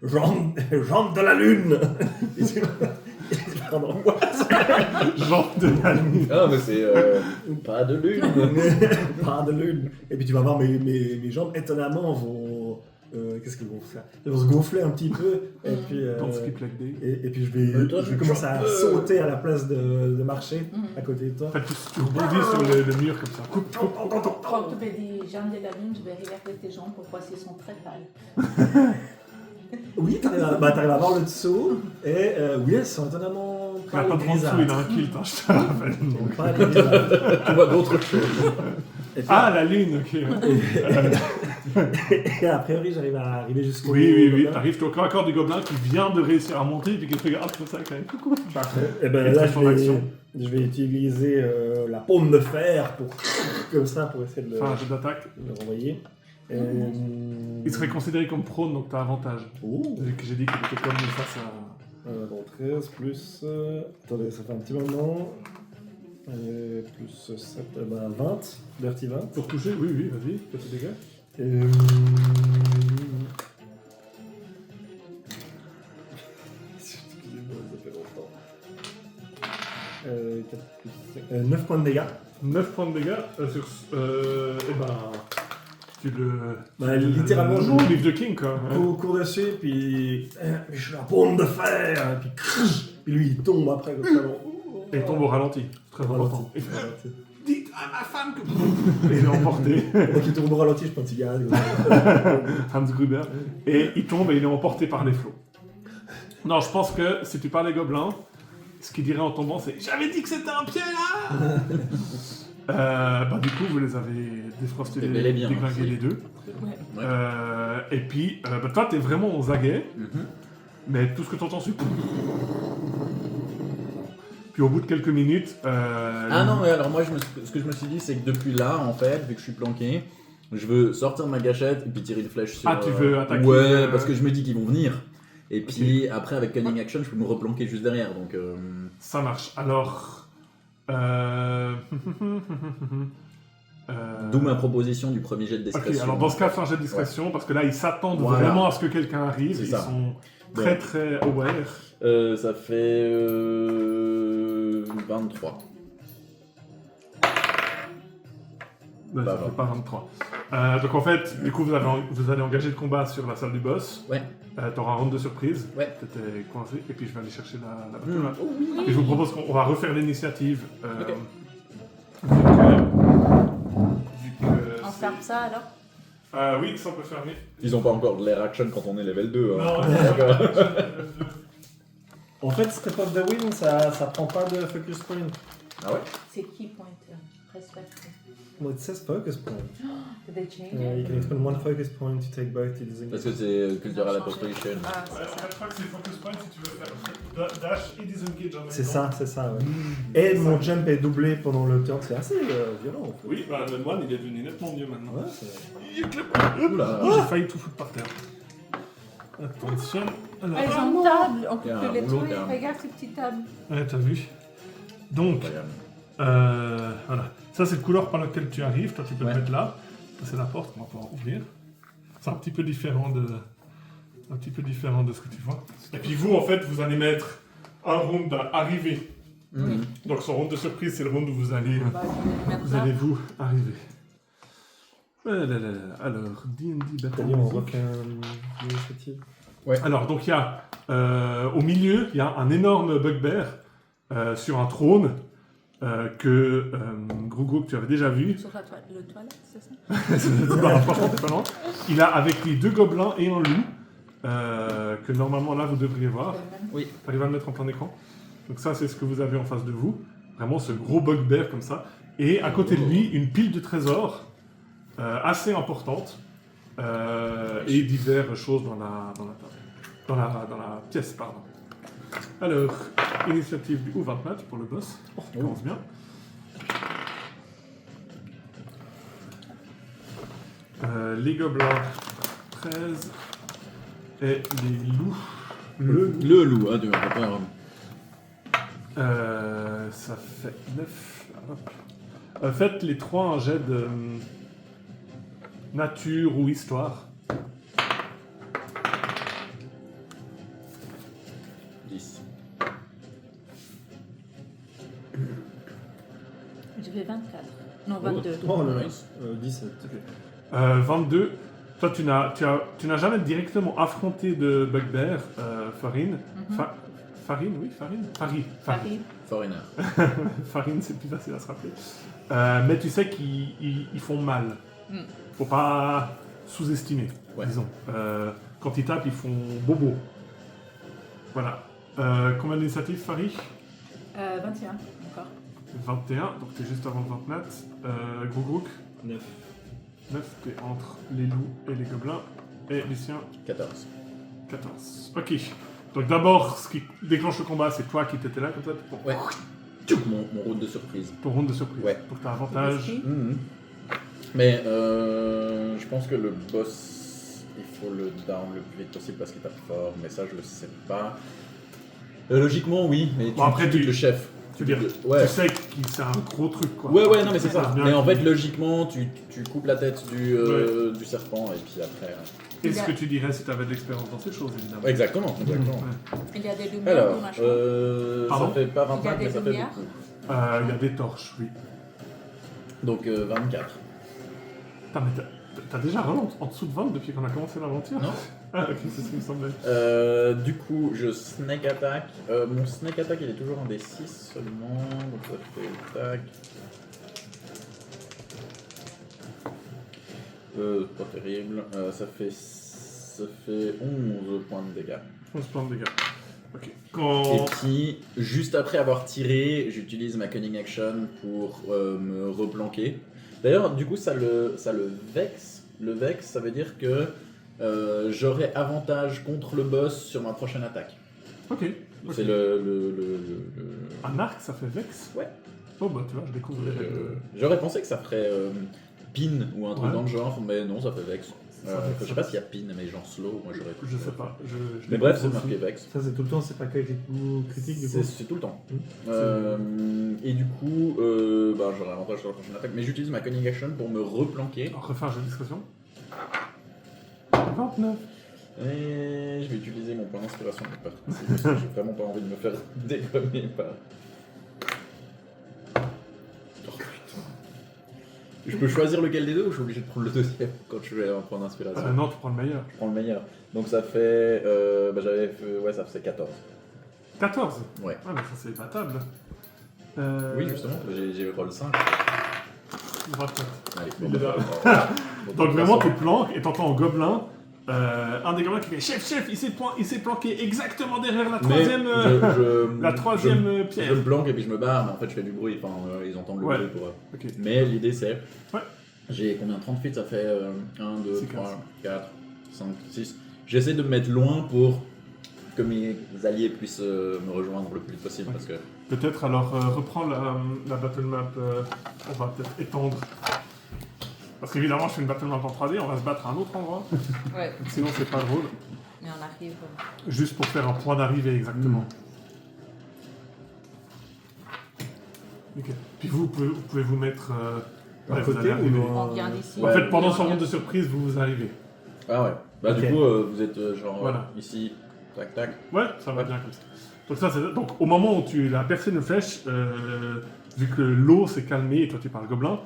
Rentre de la lune. Pardon. Genre de la nuit. Ah, mais c'est pas de lune. Pas de lune. Et puis tu vas voir mes jambes étonnamment vont. Qu'est-ce qu'elles vont faire? Elles vont se gonfler un petit peu. Et puis. Don't skip leg day. Et puis je vais commencer à sauter à la place de marcher à côté de toi. En fait, tu rebondis sur le mur comme ça. Coupe. Quand tu me dis jambes de la lune, je vais regarder tes jambes pour voir s'ils sont très pâles. Oui, t'arrives à voir le dessous. Et oui, elles sont étonnamment Il n'y a pas de dessous, il a un kilt, hein, je te rappelle. Donc, pas grisâtres. Tu vois d'autres choses. Et puis, Ah, la lune, ok. Ouais. et a priori, j'arrive à arriver jusqu'au. Oui, gobelin. t'arrives au corps à corps du gobelin qui vient de réussir à monter et puis qui te regarde comme ça quand même. Coucou. Parfait. Et ben Et là, ton action. je vais utiliser la paume de fer pour comme ça pour essayer de Enfin, un jeu d'attaque. le renvoyer. Il serait considéré comme prone, donc t'as avantage. Oh. Vu que j'ai dit qu'il était comme face à... Donc 13 plus. Attendez, ça fait un petit moment. Plus 7, 20. Dirty 20. Pour toucher, oui, vas-y, fais tes dégâts. 9 points de dégâts. 9 points de dégâts sur... eh ben... Tu le... Bah, littéralement, je livre de King, quoi. Ouais. cours dessus, puis je suis la bombe de fer, puis lui il tombe après comme ça. Et il tombe au ralenti. Très important. Ralenti. Ralenti. Dites à ma femme que... Et il est emporté. Donc il tombe au ralenti, je prends une cigarette. Hans Gruber. Et il tombe et il est emporté par les flots. Non, je pense que si tu parles des gobelins, ce qu'il dirait en tombant, c'est « J'avais dit que c'était un pied, là !» Bah du coup, vous les avez défrostés, Et bel et bien, déglingués aussi. les deux. Ouais. Et puis, bah, toi, t'es vraiment aux aguets, mais tout ce que t'entends, c'est... Puis au bout de quelques minutes... Ah non, mais alors moi, ce que je me suis dit, c'est que depuis là, en fait, vu que je suis planqué, je veux sortir de ma gâchette et puis tirer une flèche sur... Ah, tu veux attaquer Ouais, parce que je me dis qu'ils vont venir. Et puis après, avec Cunning Action, je peux me replanquer juste derrière, donc... Ça marche. Alors... D'où ma proposition du premier jet de Ok, discrétion. alors dans ce cas, fais un jet de discrétion, parce que là, ils s'attendent Voilà. vraiment à ce que quelqu'un arrive. C'est Ils ça. sont très très aware. Ça fait 23. Ouais, Bah, ça fait pas 23. Donc en fait, du coup, vous allez engager le combat sur la salle du boss. Ouais. T'auras un round de surprise. Ouais. T'étais coincé. Et puis je vais aller chercher la bateau, Mmh. là. Et je vous propose qu'on va refaire l'initiative. Ok. Vu que On c'est- ferme ça alors? oui, ça on peut fermer. Ils ont pas encore de l'air action quand on est level 2. Hein. Non, D'accord. En fait, Step of the Wind, ça prend pas de focus point. Ah ouais. C'est qui pointer? Respect. Well, it says focus point. Did they change You it? can expend one focus point to take both to Parce disengage. que c'est cultural appropriation. Ah, Ouais, c'est en ça. fait, je crois que c'est focus point si tu veux faire dash et disengage en même C'est temps. ça, ouais. Et mon jump est doublé pendant le turn, c'est assez violent en fait. Oui, bah le moine il est devenu nettement mieux maintenant. Ouais, c'est... Oula. J'ai failli tout foutre par terre. Attention. Alors, Ah, ils ont une table, on Il y a peut un les rouleau, trouver. il y a un- Regarde ces petites tables. ouais, t'as vu. Donc, Incroyable. voilà. Ça c'est le couloir par lequel tu arrives. Toi tu peux Ouais. te mettre là. Ça c'est la porte qu'on va pouvoir ouvrir. C'est un petit peu différent de ce que tu vois. Et puis vous en fait vous allez mettre un round à arriver. Mhm. Donc son round de surprise c'est le round où vous allez Bah, je vais les mettre vous là. allez vous arriver. Alors D&D Battle C'est-à-dire, on Music. refait une initiative. Alors, donc il y a au milieu, il y a un énorme bugbear sur un trône que Grougou, que tu avais déjà vu. Sur le toilette, c'est ça? Bah, franchement, t'es pas loin. Il a avec lui 2 gobelins et un loup que normalement là vous devriez voir. Oui. T'arrives à le mettre en plein écran. Donc ça, c'est ce que vous avez en face de vous. Vraiment ce gros bugbear comme ça. Et à côté de lui, une pile de trésors assez importante et diverses choses dans la pièce, pardon. Alors, initiative du U29 pour le boss. Oh, ça commence bien. Les gobelins 13 et les loups. Le loup, hein, tu vas pas. Ça fait 9. Hop. Faites les 3 un jet de nature ou histoire. 10. Je vais 24. Non, 22. Oh là là, Nice. 17. 22. Toi, tu n'as jamais directement affronté de bugbear, Farine. Farine, oui, Farine. Paris. Foreigner. Farine, c'est plus facile à se rappeler. Mais tu sais qu'ils font mal. Mm. Faut pas sous-estimer, Ouais. disons. Quand ils tapent, ils font bobo. Voilà. Combien d'initiatives, Farid 21, encore. 21, donc t'es juste avant le 29. Grougrouk 9. 9, t'es entre les loups et les gobelins. Et Lucien 14. 14. Ok. Donc d'abord, ce qui déclenche le combat, c'est toi qui t'étais là, comme ça, pour Ouais. Mon route de surprise. ton round de surprise. Ouais. Donc t'as avantage. Whisky. Mais je pense que le boss, il faut le down le plus vite possible parce qu'il tape fort, mais ça je le sais pas. Logiquement oui, mais Bon, après, tu tu- le chef. Tu veux dire, Ouais. tu sais que c'est un gros truc, quoi. Ouais, non mais c'est ça. Ça vient Mais en qui- fait logiquement tu coupes la tête du serpent et puis après... Qu'est-ce que tu dirais si tu avais de l'expérience dans ces choses, évidemment Exactement. Ouais. Il y a des lumières Alors, ou machin? Pardon ça fait pas Il y a 25 des mais ça fait lumières. beaucoup. Il y a des torches, oui. Donc 24. Putain, mais t'as déjà roulé en dessous de 20 depuis qu'on a commencé l'aventure? Non. Ah, ok, c'est ce qui me semblait. Du coup, je snake attack. Mon snake attack, il est toujours un des 6 seulement. Donc ça fait tac. Pas terrible. Ça fait 11 points de dégâts. 11 points de dégâts. Ok. Et Quand... puis, juste après avoir tiré, j'utilise ma cunning action pour me replanquer. D'ailleurs, du coup, ça le vexe. Le vexe, ça veut dire que j'aurai avantage contre le boss sur ma prochaine attaque. Ok. C'est Un arc, ça fait vex? Ouais. Oh bah tu vois, je découvre les règles. J'aurais pensé que ça ferait pin ou un truc Ouais. dans le genre, mais non, ça fait vex. Ça fait- Je sais pas s'il y a pin, mais genre slow, moi j'aurais. Je sais pas. Je Mais bref, c'est découvre marqué aussi. vex. Ça, c'est tout le temps, c'est pas critique ou critique du coup. C'est tout le temps. Mmh. Et du coup, j'aurai avantage sur la prochaine attaque, mais j'utilise ma cunning action pour me replanquer. Alors, refais un jeu de discrétion. 29. Et je vais utiliser mon point d'inspiration pour participer, parce que j'ai vraiment pas envie de me faire dégommer par. Oh putain. Je peux choisir lequel des deux ou je suis obligé de prendre le deuxième quand je vais en point d'inspiration? Non, tu prends le meilleur. Je prends le meilleur. Donc ça fait. Ça fait 14. 14. Ouais. Ah, mais ça c'est battable. Oui, justement, j'ai roll 5. 29. Allez, Il bon, est là. voilà. Donc vraiment, tu planques et t'entends un gobelin. Un des gobelins qui fait chef, il s'est planqué exactement derrière la troisième, la troisième pierre. Je me planque et puis je me barre, mais en fait je fais du bruit, enfin ils entendent le Ouais. bruit pour eux. Ok. Mais l'idée c'est. Ouais. J'ai combien? 30 feet, ça fait 1, 2, C'est 3, 15. 4, 5, 6. J'essaie de me mettre loin pour que mes alliés puissent me rejoindre le plus vite possible Ouais. parce que. Peut-être alors reprends la battle map. On va peut-être étendre. Parce qu'évidemment, je fais une battle map en 3D, on va se battre à un autre endroit. Ouais, Sinon, c'est pas drôle. mais on arrive. Juste pour faire un point d'arrivée exactement. Ok. Puis vous pouvez vous mettre. À vous côté allez ou arriver. On vient d'ici. Ouais. En fait, pendant On son vient- round de surprise, vous arrivez. Ah ouais. Bah Ok. du coup, vous êtes genre Voilà. ici, tac tac. Ouais, ça va bien comme ça. Donc, donc au moment où tu l'as percé une flèche, vu que l'eau s'est calmée et toi tu parles gobelin,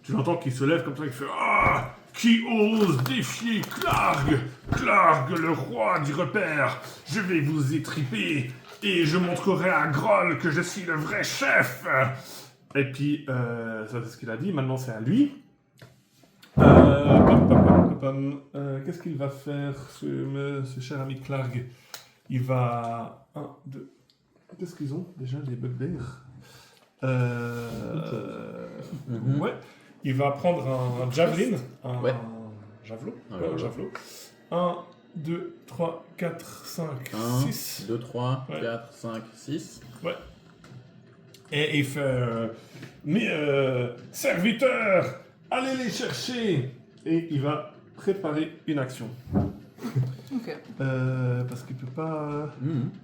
tu l'entends qu'il se lève comme ça, il fait Ah, qui ose défier Clarg? Clarg, le roi du repère, je vais vous étriper et je montrerai à Groll que je suis le vrai chef. Et puis, ça c'est ce qu'il a dit, maintenant c'est à lui. Qu'est-ce qu'il va faire, ce cher ami Clarg? Il va... 1, 2... Qu'est-ce qu'ils ont déjà, les bugbears? Ouais. Il va prendre un javelin. Ouais. Javelot. Un Ouais, un javelot. javelot. 1, 2, 3, 4, 5, 1, 6. 2, 3, Ouais. 4, 5, 6. Ouais. Et il fait... Mais serviteurs, allez les chercher. Et il va préparer une action. Ok. Parce qu'il peut pas...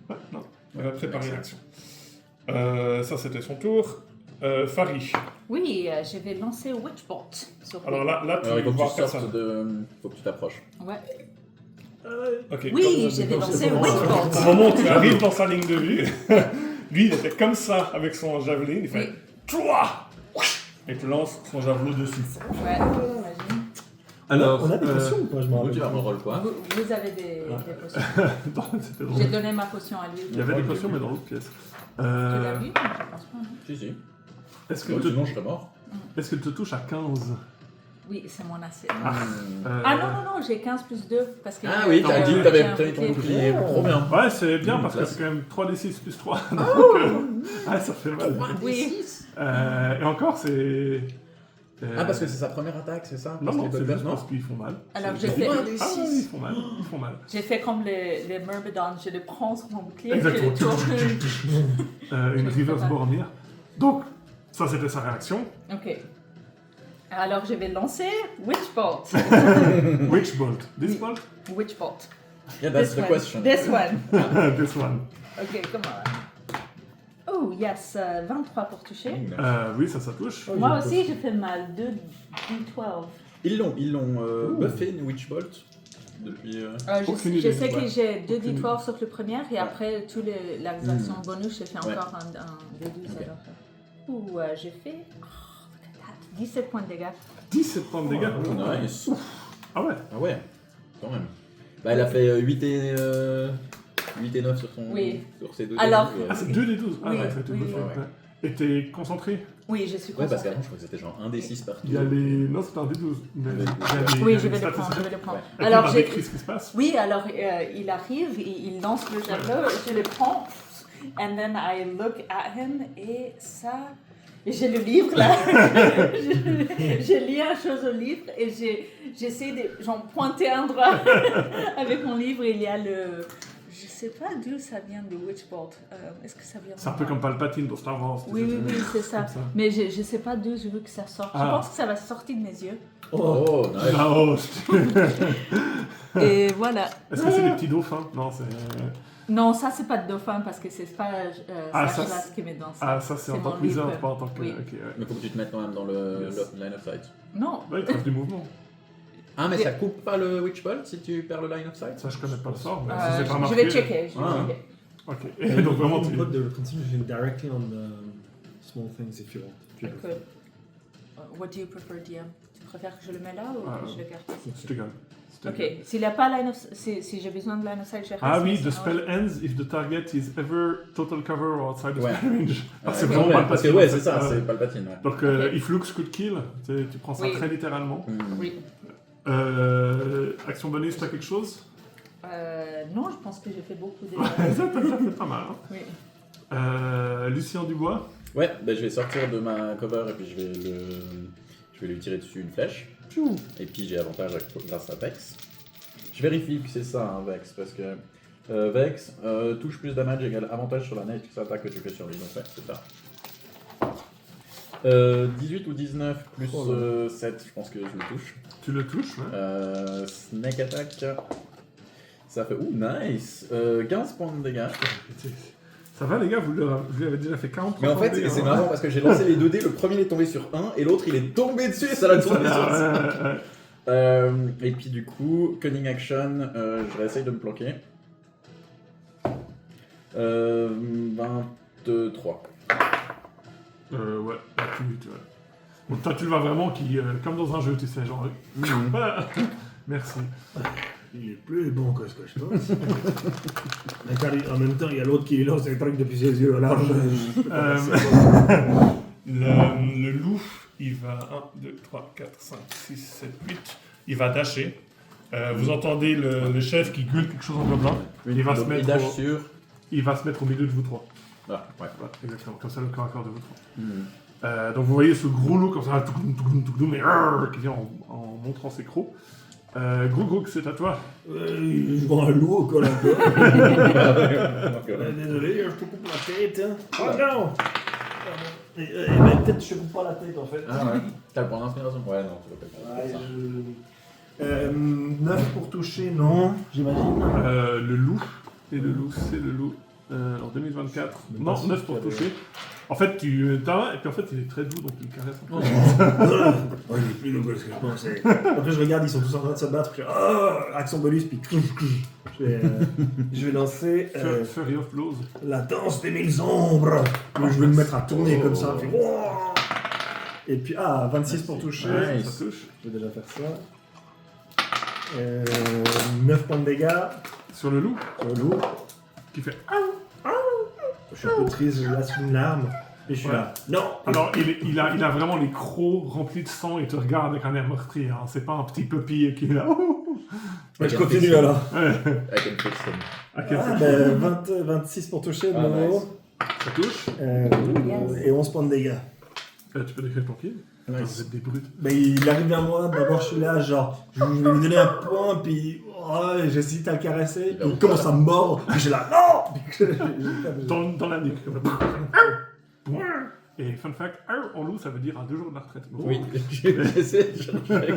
Ouais, non. Il va préparer une action. Ça, c'était son tour. Fari. Oui, je vais lancer Witchbolt sur Alors là tu Alors il faut que vois tu sortes personne. de. Faut que tu t'approches. Ouais. Ok. Oui, je vais lancer Witchbolt. Au moment où tu arrives dans sa ligne de vue, lui, il était comme ça avec son javelin. Il fait Oui. Toi et tu lances son javelot dessus. Ouais, imagine. Alors, On a des potions ou pas? Je m'en Donc tu vas rappelle. me roll quoi? Vous avez des potions. C'était drôle. J'ai donné ma potion à lui. Il y avait des potions, mais dans l'autre pièce. Tu l'as vu? Je pense pas. Non. Si, si. Est-ce que, Sinon je serais mort. est-ce que tu te touches à 15? Oui, c'est mon AC. Ah, Ah non, j'ai 15 plus 2. Parce que Ah oui, t'as dit que t'avais j'ai un ton bouclier. bouclier. Trop bien. Ouais, c'est bien parce que Place. c'est quand même 3d6 plus 3. Donc, ouais, ça fait mal. Oui. Et encore, c'est. Ah, parce que c'est sa première attaque, c'est ça? Non, Parce non, qu'il c'est peut juste faire, parce qu'ils font mal. Alors C'est- j'ai fait, Ah oui, ils font mal. Ils font mal. j'ai fait comme les Myrmidons, je les prends sur mon bouclier, Exactement. je les tourne. Une reverse Boromir. Donc, ça c'était sa réaction. Ok. Alors je vais lancer Witchbolt. Which bolt? This bolt? Witchbolt. Yeah, that's This the one. question. This one. This one. Ok, come on. Oh, yes, 23 pour toucher. Oui, ça touche. Moi aussi, j'ai fait mal. 2 D12. Ils l'ont buffé une Witchbolt depuis. Aucune Je idée, sais que ouais. j'ai 2 Aucune D12 sur le premier et après, tous les actions bonus, j'ai fait Ouais. encore un D12 alors. j'ai fait 17 points de dégâts. 17 points de dégâts. Oh, nice. Ah ouais. Ah ouais, quand même. Bah, elle a fait 8 et 9 sur, sur ses deux. Alors- dés, Ah, c'est 2 des 12. Ah Oui, ouais, ça a été oui, deux oui. fois. Ouais. Ouais. Et t'es concentré? Oui, je suis Ouais, parce concentrée. qu'avant, je crois que c'était genre 1 des 6 partout. Il y a les. Non, c'était un des 12. Il y a les- il y a les- Oui, il y a je les vais le stats prendre, aussi. je vais le prendre. Ouais. Et puis, Alors, il m'a j'ai... décrit ce qui se passe. Oui, alors il arrive, il lance le javelot, je le prends, and then I look at him, et ça... Et j'ai le livre là, j'ai lu une chose au livre, et j'essaie de genre, pointer un doigt avec mon livre, et il y a le... Je sais pas d'où ça vient, le Witchbolt. Est-ce que ça vient C'est un peu comme Palpatine dans Star Wars. Oui, oui, oui, c'est ça. Comme ça. Mais je sais pas d'où je veux que ça sorte. Je Ah. pense que ça va sortir de mes yeux. Oh, nice. Ah, oh, Et voilà. Est-ce que c'est des petits dauphins? Non, c'est. Non, ça c'est pas de dauphin parce que c'est pas Ah, sa ça, classe qui met dans ça. Ah, ça, c'est en C'est tant mon que wizard, livre. pas en tant que. Oui. Ok, ouais. Mais faut que tu te mettes quand même dans le Yes. line of sight. Non. Ouais, il te reste du mouvement. Ah, mais Et- ça coupe pas le Witch Bolt si tu perds le line of sight? Ça, je connais pas le sort, mais si Euh, c'est pas je marqué. vais checker. Je vais Ah. checker. Ok. Et donc, vraiment, tu. Mon pote de le continue, je directly on small things if you want. Écoute, what do you prefer, DM? Tu préfères que je le mette là ou Ah, que je le garde? Je te gagne. Je te Ok, gagne. s'il n'y a pas line of... Si j'ai besoin de line of sight, je reste. Ah oui, mais the sinon, spell ends if the target is ever total cover or outside the Ouais. spell range. Ah, c'est Ouais, vraiment ouais, Palpatine. parce que ouais, en fait. c'est ça, Ah, c'est Palpatine. Ouais. Donc, Ok. if looks could kill, tu prends ça Oui. très littéralement. Oui. Action bonus, t'as quelque chose? Non, je pense que j'ai fait beaucoup de... Ça, t'as déjà fait pas mal. Hein. Oui. Lucien Dubois. Ouais, bah, je vais sortir de ma cover et puis je vais lui tirer dessus une flèche. Piou. Et puis j'ai avantage grâce à Vex. Je vérifie que c'est ça, hein, Vex, parce que Vex, touche plus damage égale avantage sur la next attaque que tu fais sur lui. Donc ouais, c'est ça. 18 ou 19 plus 7, je pense que je le touche. Tu le touches, ouais. Snake attack, ça fait... Ouh, nice 15 points de dégâts. Ça va les gars, vous lui avez déjà fait 40 Mais en fait, c'est marrant parce que j'ai lancé les 2 dés, le premier il est tombé sur 1 et l'autre il est tombé dessus et ça l'a tourné sur 5. Et puis du coup, Cunning Action, je réessaye de me planquer. 23. Ouais, tu vois. Donc toi tu le vois vraiment qui, comme dans un jeu, tu sais, genre... Voilà. Merci. Il est plus bon que ce que je pense. Mais car en même temps, il y a l'autre qui lance des trucs depuis ses yeux. Alors, je peux pas passer. Le loup, il va 1, 2, 3, 4, 5, 6, 7, 8. Il va dasher. Vous entendez le chef qui gueule quelque chose en gobelin. Il va, se Donc, mettre il dash au, sur... il va se mettre au milieu de vous trois. Ah, ouais. Voilà, exactement, comme ça le corps à corps de vous trois. Mhm. Donc vous voyez ce gros loup comme ça, mais qui vient en montrant ses crocs. Grouk, c'est à toi. Je vois un loup au col à col. Donc, Désolé, je te coupe la tête. Hein. Oh non! Ben, peut-être que je te coupe pas la tête en fait. Ah ouais. T'as le point d'inspiration? Ouais, non, tu vas pas Ouais, faire ça. 9 pour toucher, non, j'imagine. Le loup, et le loup, c'est le loup. En 2024. Mais Non, pas 9 si pour tu avais- toucher. En fait, tu t'as et puis en fait, il est très doux, donc il caresse un peu. Oh, il est plus long que ce que je pensais. Après, je regarde, ils sont tous en train de se battre. Je fais, action bonus, puis je vais lancer Fury of Blows. la danse des mille ombres. Donc, je vais me mettre à tourner comme ça. Puis, et puis, 26 pour toucher. Ouais, Nice. ça touche. Je vais déjà faire ça. 9 points de dégâts Sur le loup, sur le loup. qui fait. Je suis un peu triste, je lâche une larme. Et je suis Ouais. là. Non! Alors, il a vraiment les crocs remplis de sang et te regarde avec un air meurtrier. Hein. C'est pas un petit puppy qui est là. Je continue alors. Ouais. Avec une fiction. À quel Ah, point 26 pour toucher, de Ah, nouveau. nice. ça touche. Et 11 points de dégâts. Tu peux décrire ton kill. Putain, Nice. vous êtes des brutes. Ben, il arrive vers moi, d'abord je suis là, genre, je vais lui donner un point, puis j'hésite à le caresser, puis il commence à me mordre, puis j'ai là, non! Dans la nuque. Et fun fact, en loup, ça veut dire à 2 jours de la retraite. Donc, Oui, j'ai essayé de chercher.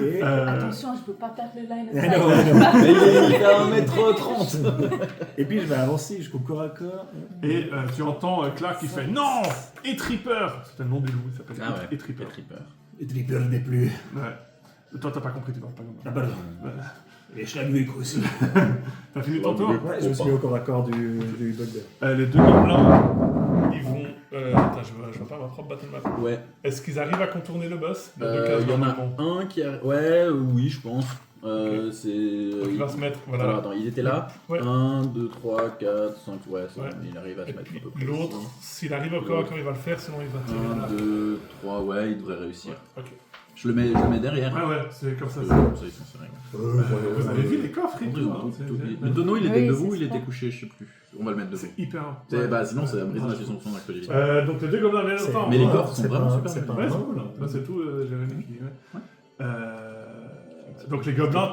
Et, Attention, je peux pas perdre le line of I sight. know, I know. Mais il fait 1m30. Et puis je vais avancer jusqu'au corps à corps. Et tu entends Clark qui fait non! Et Tripper! C'est le nom du loup, il s'appelle Ah ouais. Et Tripper. Et Tripper n'est plus. Ouais. Toi, t'as pas compris, tu parles pas comme Ah, ça. pardon. Et Schlagwick aussi. T'as fini ton tour? Ouais, je me suis mis au corps à corps du bug. Les deux gobelins, ils vont. Attends, je vois pas. faire ma propre battle map. Ouais. Est-ce qu'ils arrivent à contourner le boss? Il y en a un qui a... Ouais, oui, je pense. C'est... Donc il va se mettre, voilà. Alors, attends, ils étaient là. Ouais. 1, 2, 3, 4, 5, ouais, c'est Ouais. bon, il arrive à se Et mettre puis à peu près. l'autre, s'il arrive encore quand il va le faire, sinon il va tirer là. 1, 2, 3, ouais, il devrait réussir. Ok. Je le mets derrière. Ouais, c'est comme ça. Comme ça, ils sont serrés. Vous avez vu les coffres et Ils tout, ont hein, tout c'est- oublié. Le tonneau, il était Oui, debout, c'est il était ça. couché, je sais plus. On va le mettre debout. C'est hyper. Sinon, c'est la brise la son acte du Donc les deux gobelins viennent C'est- ensemble. Mais les Ouais, coffres sont c'est vraiment pas- super c'est jolis. pas- Ouais, c'est cool. Hein. Là, c'est tout, Jérémy qui. Ouais. Donc les gobelins.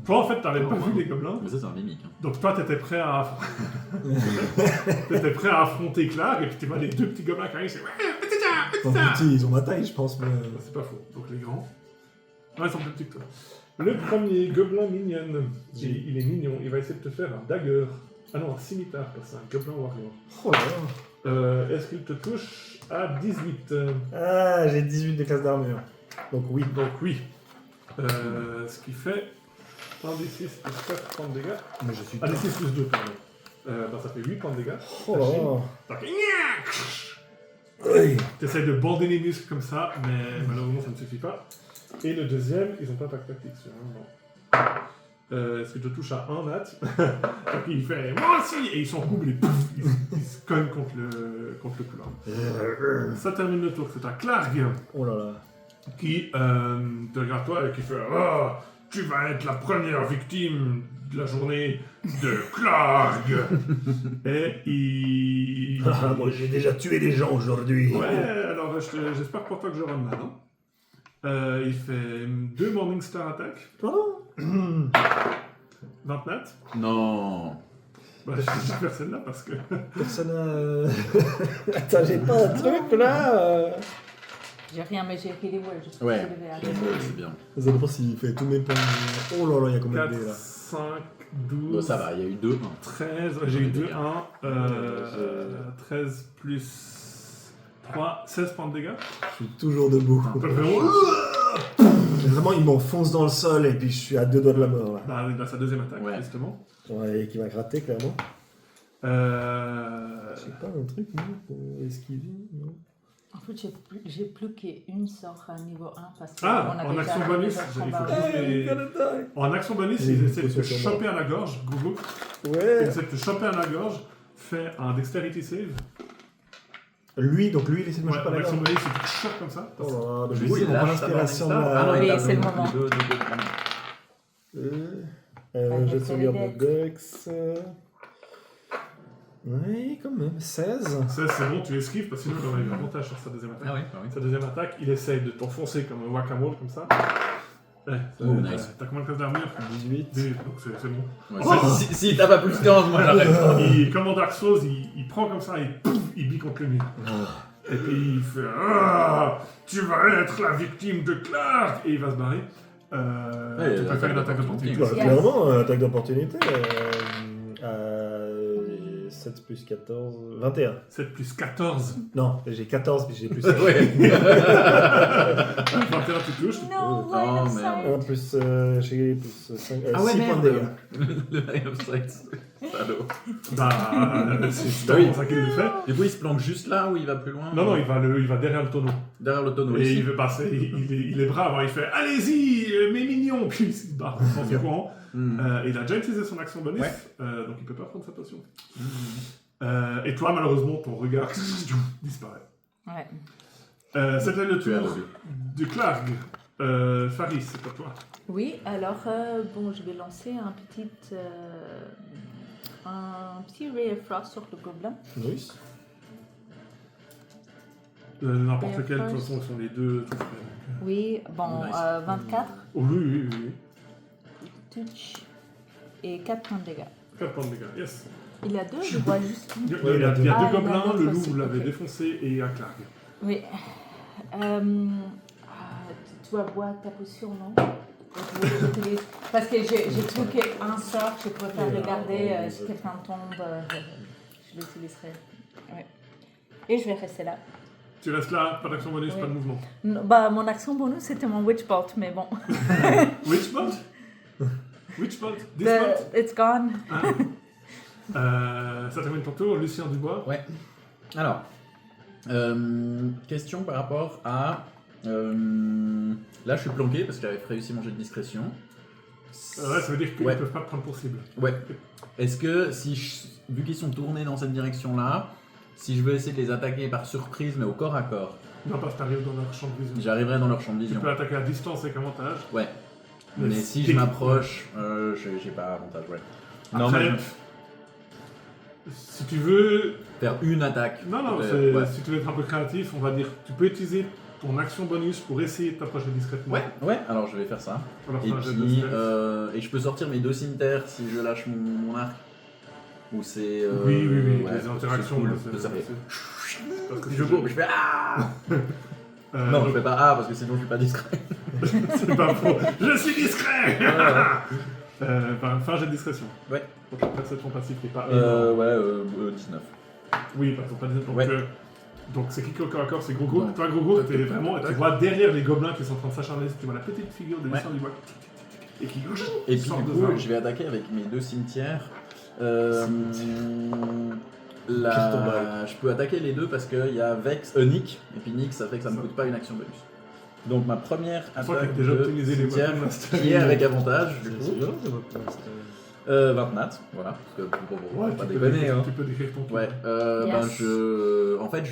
Toi, en fait, t'avais pas vu les gobelins. Mais ça, c'est un mimique. Hein. Donc toi, t'étais prêt à. T'étais prêt à affronter Clark, et puis tu vois les deux petits gobelins qui arrivent, c'est. En petit, ils ont ma taille, je pense, mais... C'est pas faux. Donc les grands. Ouais, ils sont plus petits que toi. Le premier gobelin mignon. Il est mignon. Il va essayer de te faire un dagger. Ah non, un scimitar, parce que c'est un gobelin warrior. Oh là là. Est-ce qu'il te touche à 18? Ah, j'ai 18 de classe d'armure. Donc oui. Donc oui. Ce qui fait 1d6 plus 4 points de dégâts. Mais je suis... Ah, d6 plus 2, pardon. Ça fait 8 points de dégâts. Oh là là. Donc, Oui. t'essayes de bander les muscles comme ça, mais malheureusement ça ne suffit pas. Et le deuxième, ils ont pas d'impact tactique sur non. Est-ce que je te touche à 1 nat? Donc il fait moi aussi! Et ils s'encoublent et pouf, ils se cognent contre le couloir. Ça termine le tour. C'est à Clark Oh là là. qui te regarde toi et qui fait oh, tu vas être la première victime de la journée de Clark. Et il. Ah, moi j'ai déjà tué des gens aujourd'hui. Ouais, alors j'espère pour toi que j'aurai mal. Hein. Il fait 2 Morningstar Attack, Pardon 20 nat. Non. Bah, je vais faire celle-là parce que. Personne a... Attends, j'ai pas un truc là J'ai rien, mais j'ai Healing Word. Je suis Ouais, soulevée à c'est bien. Ça dépend s'il fait tous mes points. Oh là là, il y a combien 4, de dés là 5, 12. Bon, ça va, il y a eu 2. 13, j'ai eu 2, 1. 13 plus 3, 16 points de dégâts. Je suis toujours debout. Vraiment. Vraiment, il m'enfonce dans le sol et puis je suis à 2 doigts de la mort là. Bah, il a sa deuxième attaque, Ouais. justement. Ouais, et qui m'a gratté clairement. Euh... J'ai pas un truc non, pour esquiver, non. En fait, j'ai plus qu'une sort à niveau 1 parce que Ah, on a en déjà action bonus, déjà il faut combat. juste les- En action bonus, J'ai ils une essaient de te potion sur moi. choper à la gorge. Gougou. Ils Ouais. essaient de te choper à la gorge. Fais un dexterity save. Lui, donc lui, il essaie de me Ouais, choper en la action gorge. bonus, il te chope comme ça. Oh là là, Je je vais vois, essayer il de prend lâcher l'inspiration de Ah non, la... il Oui, a c'est le moment. Je sauvegarde le Dex. Oui, quand même. 16. Ça, c'est bon, tu esquives parce que sinon il aurait eu avantage sur sa deuxième attaque. Ah oui, ah oui. Sa deuxième attaque, il essaye de t'enfoncer comme un whack-a-mole comme ça. Ouais, Oh, nice. T'as combien de classes d'armure 18. 18, donc c'est bon. Ouais, si t'as pas plus de 15, moi j'arrête. Comme dans Dark Souls, il prend comme ça et pouf, il bille contre le mur. Et puis il fait ah, tu vas être la victime de Clark et il va se barrer. Ouais, Tu peux faire une attaque d'opportunité. Bah, Yes. clairement, attaque d'opportunité. 7 plus 14. 21. 7 plus 14. Non, j'ai 14 puis j'ai plus Ouais. 21 tu touches. Non, Oh, line of merde. sight. 1 plus, j'ai plus 5, Ah ouais, 6 points de merde. dégâts. Le Line of Sight. Salaud. Bah, c'est Oui. pour ça qu'il le fait. Du coup, il se planque juste là ou il va plus loin? Non, non, il va derrière le tonneau. Derrière le tonneau Et ici. il veut passer, il est brave, hein, il fait allez-y, mes mignons. Puis il se barre sans se courant. Hmm. Il a déjà utilisé son action bonus, Ouais. donc il peut pas prendre sa potion. Et toi, malheureusement, ton regard disparaît. Ouais. C'était le Tu es tour aveugle. de Clark. Faris, c'est à toi. Oui, alors bon, je vais lancer un petit Ray of Frost sur le gobelin. Oui. N'importe Et quel, de toute first. façon, ils sont les deux tout près. Oui, bon, Nice. 24, Oh, oui. touch et 4 points de dégâts. 4 points de dégâts, yes. Il a 2, je vois juste une. Il y a, Ouais, il y a il y a deux deux. Ah, il y en a gobelins, d'autres le loup, aussi, vous l'avez ok. défoncé, et à Clark. Oui. Tu dois boire ta potion, non? J'utilise- Parce que j'ai plus qu'un sort, je préfère Et regarder alors, si quelqu'un tombe, je l'utiliserai. Ouais. Et je vais rester là. Tu restes là, pas d'action bonus, Oui. pas de mouvement. Bah, mon action bonus, c'était mon Witch Bolt, mais bon. Witchbolt Witchbolt Disbolt It's gone. Ça termine ton tour, Lucien Dubois. Ouais. Alors, Question par rapport à... là, je suis planqué parce que j'avais réussi mon jet de discrétion. Ouais, ça veut dire qu'ils Ouais. peuvent pas te prendre pour cible. Ouais. Est-ce que, vu qu'ils sont tournés dans cette direction-là, si je veux essayer de les attaquer par surprise, mais au corps à corps, Non, parce que t'arrives dans leur champ de vision. j'arriverai dans leur champ de Tu vision. peux attaquer à distance avec avantage. Ouais. Mais Mais si je stick. m'approche, j'ai pas avantage, ouais. Non, Après, mais si tu veux... faire une attaque. Non, non, Ouais. si tu veux être un peu créatif, on va dire, tu peux utiliser ton action bonus pour essayer de t'approcher discrètement. Ouais, alors je vais faire ça. Alors, Et fais un jet de puis, stealth. et je peux sortir mes 2 cimetières si je lâche mon arc. Ou c'est. Oui, ouais, les interactions. c'est cool. là, Ça fait. parce que Je cours, je fais ah. Non, je fais pas ah parce que sinon je suis pas discret. c'est pas faux. Je suis discret. Fais un jet de discrétion. Ouais. Donc la perception passive n'est pas énorme. Ouais, 19. Oui, par exemple, pas 19. Donc, Ouais. donc c'est qui au corps à corps, c'est Grogo. Donc, Toi, Grogo, tac, t'es tac, vraiment, tac. tu vois derrière les gobelins qui sont en train de s'acharner, tu vois la petite figure de Ouais. l'histoire du bois. Et qui Et puis sort du de coup, ça. je vais attaquer avec mes 2 cimetières. Cristal Je peux attaquer les deux parce qu'il y a Vex, Nick, et puis Nick ça fait que ça me coûte pas une action bonus. Donc ma première Je crois que attaque t'as déjà de optimisé les cimetière, weapon master. qui est avec avantage du C'est coup. bien, c'est votre place. 20 nat, voilà, parce que Ouais, pas tu peux déconner décrire- hein. Tu peux décrire ton tour. Ouais, Yes. en fait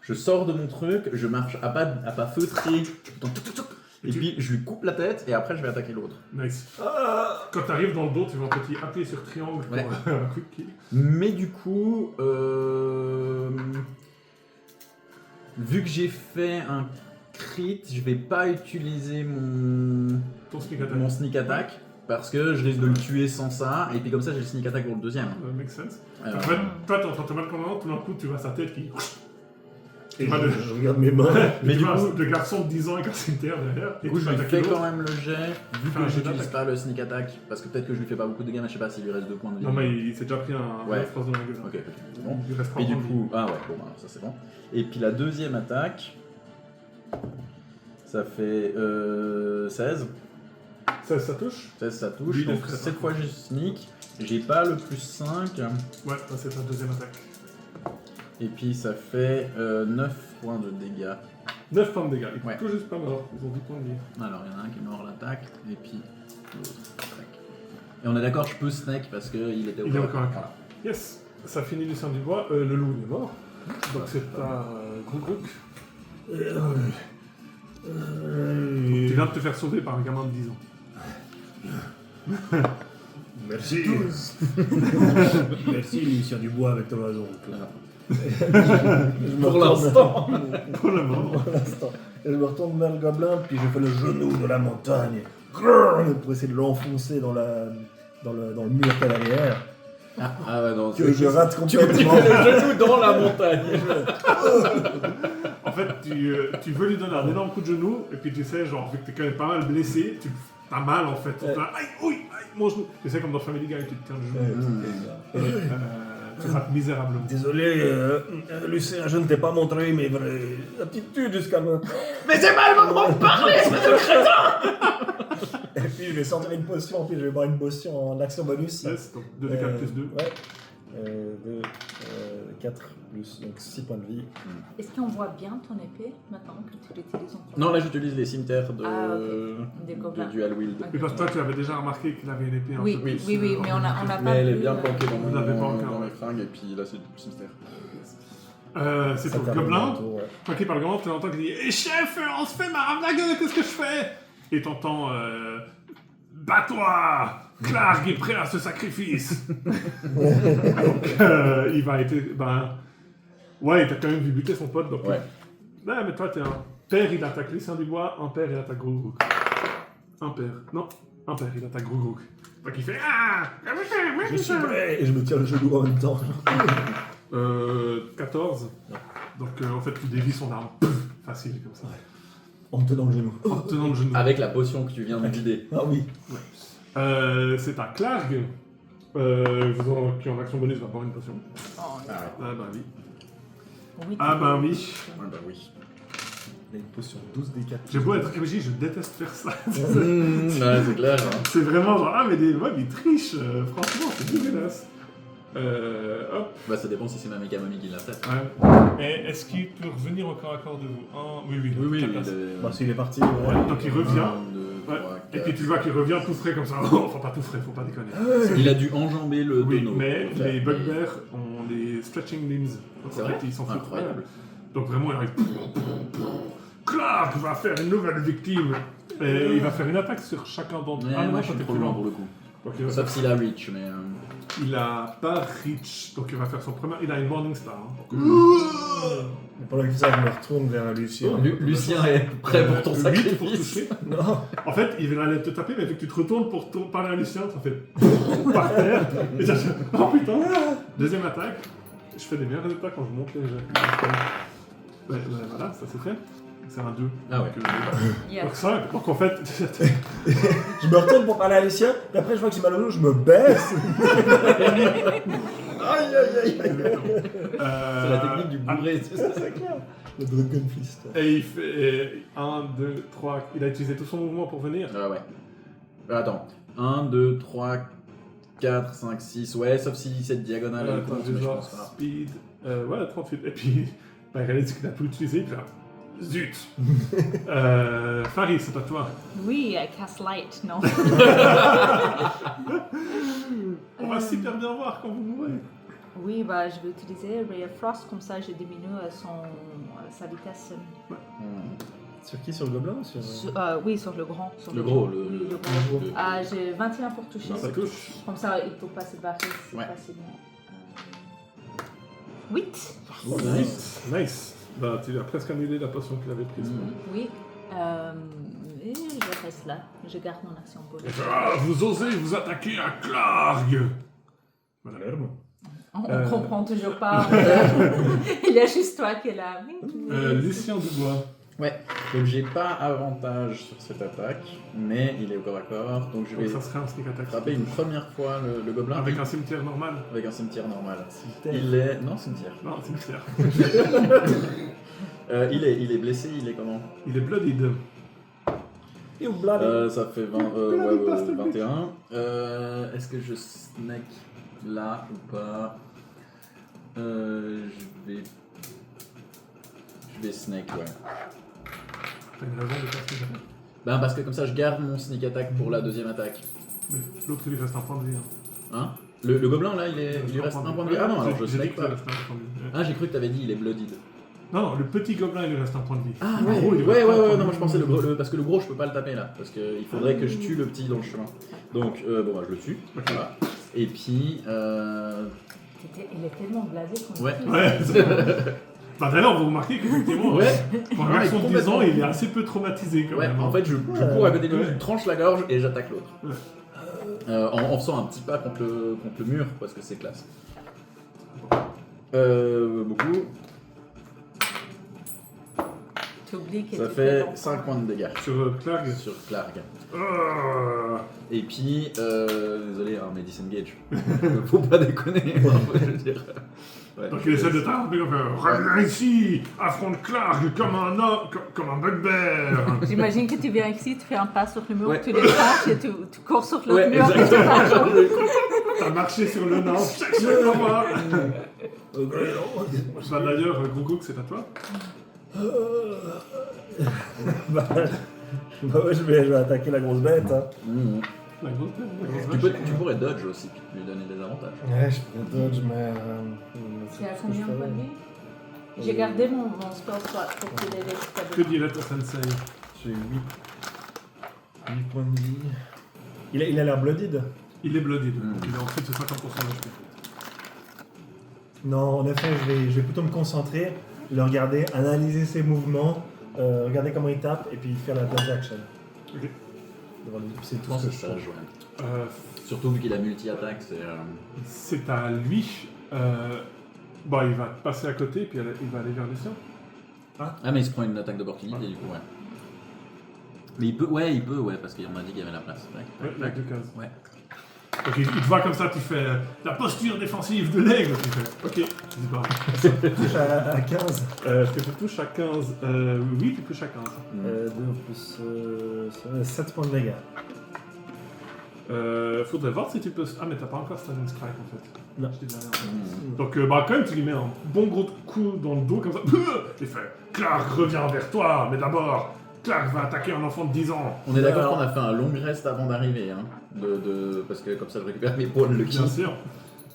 je sors de mon truc, je marche à pas feutré, et puis je lui coupe la tête et après je vais attaquer l'autre. Nice. Quand t'arrives dans le dos, tu vas petit appuyer sur triangle pour Ouais. un quick kill. Mais du coup, vu que j'ai fait un crit, je vais pas utiliser Ton sneak attack. mon sneak attack parce que je risque de le tuer sans ça, et puis comme ça j'ai le sneak attack pour le deuxième. Make sense. Euh, En fait, toi, t'es en train de te mettre pendant, tout d'un coup, tu vois sa tête qui. Et Pas de- je regarde mes mains. Mais tu du vois coup- le garçon de 10 ans avec un cimetière derrière. Du coup, tu je vas lui attaquer fais l'autre. quand même le jet, vu Fais un que jet j'utilise d'attaque. pas le sneak attack, parce que peut-être que je lui fais pas beaucoup de dégâts, mais je sais pas s'il lui reste 2 points de vie. Non, mais il s'est déjà pris un Ouais. force dans la gueule. Ok, c'est bon. Il reste Et du 30 coup, ah ouais, bon, bah, ça c'est bon. Et puis la deuxième attaque, ça fait 16. Ça touche. 16 ça touche, Lui, il est donc très cette fort. fois j'ai sneak, j'ai pas le plus 5, Ouais, ça c'est ta deuxième attaque. et puis ça fait 9 points de dégâts. 9 points de dégâts. Ils sont Ouais. tout juste pas morts. Ils ont 10 points de vie. Alors il y en a un qui est mort à l'attaque, et puis l'autre. Tac. Et on est d'accord, je peux snake parce qu'il était au Il est corps. au corps à corps. Voilà. Yes, ça finit Lucien Dubois. Le loup il est mort. Donc c'est à Grouk. Tu viens de te faire sauver par un gamin de 10 ans. Merci. Merci, Lucien Dubois, avec ton oiseau. Pour l'instant. Pour le moment. Pour l'instant. Et je me retourne vers le gobelin, puis je fais le genou de la montagne. Grrr, pour essayer de l'enfoncer dans le mur qu'à l'arrière. Ah ouais, non, Que je rate Tu fais complètement. le genou dans la montagne. En fait, tu veux lui donner un énorme coup de genou, et puis tu sais, genre, vu que t'es quand même pas mal blessé, t'as mal en fait. Tu te fais, aïe, oui, aïe, mon genou. Tu sais, comme dans Family Guy, tu te tiens le genou. Tu rates misérablement. Désolé, Lucien, je ne t'ai pas montré mes vraies aptitudes jusqu'à maintenant. Mais c'est pas le moment de parler, espèce de crétin. Et puis je vais sortir une potion, puis je vais boire une potion en action bonus. Yes, donc 2 d4 plus 2. Ouais. 4 plus, donc 6 points de vie. Est-ce qu'on voit bien ton épée maintenant que tu l'utilises en Non, là j'utilise les cimetières Ah, ok. Des de gobelins. Dual Wield. Et parce que toi, tu avais déjà remarqué qu'il avait une épée un Oui, peu oui, plus, oui, mais on a pas Mais elle est vu, bien planquée dans, Vous l'avez pas encore, dans ouais. mes fringues, et puis là c'est du cimetière. C'est Ça pour le termine gobelin. bientôt, ouais. Tranquille par le gobelin, tu entends qu'il dit Eh chef, on se fait marre la gueule, qu'est-ce que je fais? Et t'entends Bats-toi! Clark est prêt à ce sacrifice! Donc, il va être. Ben. Ouais, il t'a quand même vu buter son pote, donc. Ouais. Ouais, mais toi, t'es un père, il attaque Lucien Dubois, un père, il attaque Grogrook. Un père. Non, un père, il attaque Grogrook. Donc il fait Ah! Je suis prêt et je me tire le genou en même temps. 14. Donc en fait, tu dévis son arme. Facile comme ça. En me tenant le genou. En te tenant le genou. Avec la potion que tu viens de vider. Ah oui. C'est un Clark qui en action bonus va boire une potion. Oh, Ah ouais. Ah bah oui. oui, Ah bah oui. Ouais, bah oui. Il a une potion 12 d 4. J'ai beau être MJ, je déteste faire ça. Ouais, c'est clair. Hein. C'est vraiment genre, ah mais des mecs ils trichent, franchement c'est dégueulasse. Hop. Bah ça dépend si c'est ma méga mamie qui l'a fait. Ouais. Et est-ce qu'il peut revenir au corps à corps de vous? Oui. Quatre passes. Bah, s'il est parti, Ouais, donc il revient. 1, 2, 3, Ouais. 4. Et puis tu vois qu'il revient tout frais comme ça. Enfin, pas tout frais, faut pas déconner. Il a dû enjamber le Oui, tonneau. mais En fait. les bugbears ont des stretching limbs. Donc, C'est en vrai fait, ils s'en foutent. Incroyable. Donc vraiment, il arrive. Clark va faire une nouvelle victime. Et il va faire une attaque sur chacun d'entre eux. Ouais, moi je suis trop loin pour le coup. Donc, il va Sauf s'il a reach, mais... Il a pas reach, donc il va faire son premier. Il a une Morning Star. Hein. Pendant que ça, je me retourne vers Lucien. Lucien est prêt pour ton 8 sacrifice. pour toucher. Non. En fait, il va aller te taper, mais vu que tu te retournes pour parler à Lucien, ça fait par terre. Et ça fait oh putain. Deuxième attaque. Je fais des meilleurs résultats quand je monte les jets. Ouais, voilà, ça c'est fait. C'est un 2. Ah ouais. Yes. Donc 5. Donc en fait, Je me retourne pour parler à Lucien, et après je vois que j'ai mal au dos, je me baisse. Aïe aïe aïe. C'est la technique du bourré, c'est ça. C'est clair. Le Dragon Fist. Et il fait 1, 2, 3. Il a utilisé tout son mouvement pour venir. Ouais. Attends. 1, 2, 3, 4, 5, 6. Ouais, sauf si cette diagonale elle Attends, compte, mais je genre pense pas. speed. Ouais, 38. Et puis, bah, il réalise qu'il n'a plus utilisé. Puis là, zut. Faris, c'est à toi. Oui, I cast light, non. On va super bien voir quand vous mourrez. Oui, bah je vais utiliser Ray of Frost, comme ça je diminue sa vitesse. Sur qui? Sur le gobelin ou sur... Oui, sur le grand. Sur Le gros, oui, le le gros. gros. J'ai 21 pour toucher. Ça touche. Comme ça, il ne peut pas se barrer si Ouais. facilement. 8. Nice. Bah, tu as presque annulé la potion qu'il avait prise. Oui. Et je reste là. Je garde mon action bonus. Ah, vous osez vous attaquer à Clark. Voilà. On comprend toujours pas. Il y a juste toi qui est là. Lucien Dubois. Ouais, donc j'ai pas avantage sur cette attaque, mais il est au corps à corps, donc je Donc vais ça serait un sneak attack. frapper une première fois le gobelin Avec un cimetière normal. avec un cimetière normal. Cimetière. Il est... Non, cimetière. Non, un cimetière. Il est blessé, il est comment Il est bloodied. Et au blâme. Ça fait 21. Est-ce que je snack là ou pas Je vais snack, ouais. T'as une raison de faire sneak attack. Ben parce que comme ça je garde mon sneak attack pour la deuxième attaque. Mais l'autre, il lui reste un point de vie. Hein le gobelin là, il lui reste un point de vie. Ah non, alors je J'ai dit snack qu'il lui pas. restait un point de vie. Ah, j'ai cru que t'avais dit il est bloodied. Non, le petit gobelin, il lui reste un point de vie. Ah Le ouais, gros, il lui ouais, reste un point de non, moi vie. je pensais le gros, parce que le gros je peux pas le taper là, parce qu'il faudrait que je tue le petit dans le chemin. Donc bon bah je le tue, Ok. voilà. Et puis Il est tellement blasé qu'on Ouais. Ouais, c'est vrai. Bah d'ailleurs, vous remarquez qu'effectivement, ouais, pour un Ouais, garçon de 10 complètement. ans, il est assez peu traumatisé quand ouais, même. en fait je cours à côté de lui, Ouais. je lui tranche la gorge et j'attaque l'autre. Ouais. En faisant un petit pas contre le mur, parce que c'est classe. Beaucoup, T'oublies que ça tu fait l'enfant. 5 points de dégâts Sur Clark. sur Clark. Ah. Et puis, désolé, hein, mais disengage. Faut pas déconner, hein, je veux dire. Ouais. Donc il essaie de t'arrêter comme reviens ici, affronte Clark comme un homme, comme un bugbear. J'imagine que tu viens ici, tu fais un pas sur le mur, Ouais. tu les tranches et tu cours sur l'autre Ouais, mur. et tu exactement. t'arraches. T'as marché sur le nain, chaque fois. Bah d'ailleurs, Gougouk, c'est à toi. Bah ouais, je vais attaquer la grosse bête. Hein. Mhm. La grosse tête, la grosse vache. Tu pourrais dodge aussi, puis lui donner des avantages. Ouais, je pourrais dodge, mais... Tu as combien de points de vie? J'ai gardé mon score pour te l'aider. Que dirait ton sensei? J'ai 8 points de vie. Il a l'air bloodied. Il est bloodied, Mm. donc il est en dessous de 50% d'HP. Non, en effet, je vais plutôt me concentrer, le regarder, analyser ses mouvements, regarder comment il tape, et puis faire la dodge action. Ok. Devant lui. C'est Je tout pense ce que que je c'est fais. sage, ouais. Surtout Surtout vu qu'il a multi-attaque, c'est... c'est à lui. Bon, il va passer à côté, puis il va aller vers les siens. Ah, mais il se prend une attaque d'opportunité, du coup, ouais. Mais il peut, parce qu'il m'a dit qu'il y avait la place. Tac, Ouais, tac, il y a tac. 2 cases. Ouais. Donc il te voit comme ça, tu fais la posture défensive de l'aigle. Tu fais ok, je dis pas. Touche à 15. Est-ce que tu touches à 15 Oui, tu touches à 15. 2 plus 7 points de dégâts. Faudrait voir si tu peux. Ah, mais t'as pas encore Stunning Strike en fait. Non. Je dis de la merde. Donc, quand même, tu lui mets un bon gros coup dans le dos, comme ça. Il fait Clark revient vers toi, mais d'abord, Clark va attaquer un enfant de 10 ans. On est d'accord Alors- qu'on a fait un long rest avant d'arriver, hein. Parce que comme ça je récupère mes points de Lucky. Bien sûr.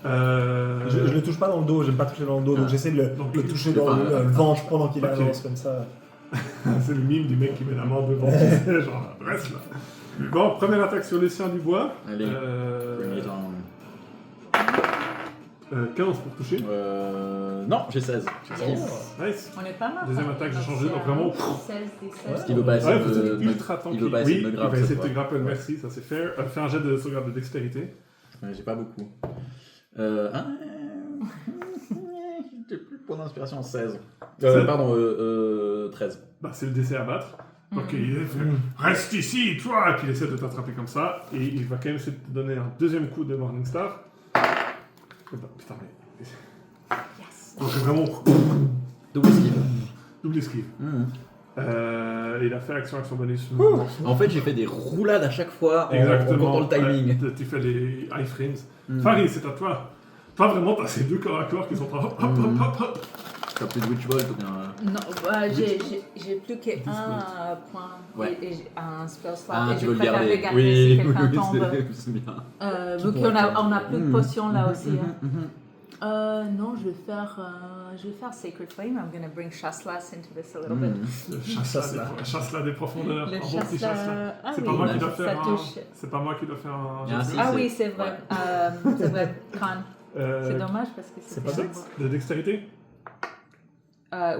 Je le touche pas dans le dos, j'aime pas toucher dans le dos, donc j'essaie de le toucher dans le ventre pendant qu'il Ok. avance comme ça. C'est le mime du mec qui met la main devant, tu sais, genre, reste là. Bon, première attaque sur les siens du bois. Allez, bring it on. 15 pour toucher. Non, j'ai 16. Nice. On est pas mal. Deuxième attaque, j'ai changé, donc vraiment. 16 des 16. Parce qu'il veut pas Ouais, essayer faut de être ultra tranquille. il veut pas essayer de me il grapper va essayer cette de te fois. grapple, merci, ça c'est fair. Fais un jet de sauvegarde de dextérité. J'ai pas beaucoup. J'ai plus de points d'inspiration, 16. Pardon, 13. Bah, c'est le DC à battre. Donc il fait reste ici, toi! Et puis il essaie de t'attraper comme ça. Et il va quand même essayer de te donner un deuxième coup de Morningstar. Et bah, putain, mais. Yes. Donc vraiment, Double esquive. double esquive. Mhm. Il a fait action bonus. En fait, j'ai fait des roulades à chaque fois en Exactement. comptant le timing. Ouais, tu fais les iframes. Mhm. Farid, c'est à toi. Toi, vraiment, t'as ces deux corps à corps qui sont en hop, hop, hop, hop, hop. T'as plus de Witchbolt ou bien. Non, j'ai plus qu'un point Ouais. et j'ai un spell slot. Ah, et tu je veux le préfère garder. regarder Oui, si quelqu'un oui, tombe. c'est bien. Vu qu'on a plus de potions là aussi. hein. Mhm. Non, je vais faire Sacred Flame. I'm gonna bring Chaslas into this a little bit. Mhm. Chasse-là des profondeurs. Le Un bon petit Chaslas. chasse-là. Ah C'est oui, pas moi qui ouais, dois ça faire un. touche. C'est pas moi qui dois faire un. Ah, si. Ah c'est- oui, c'est vrai. C'est vrai, Con. C'est Euh, dommage parce que c'est pas c'était Dex de dextérité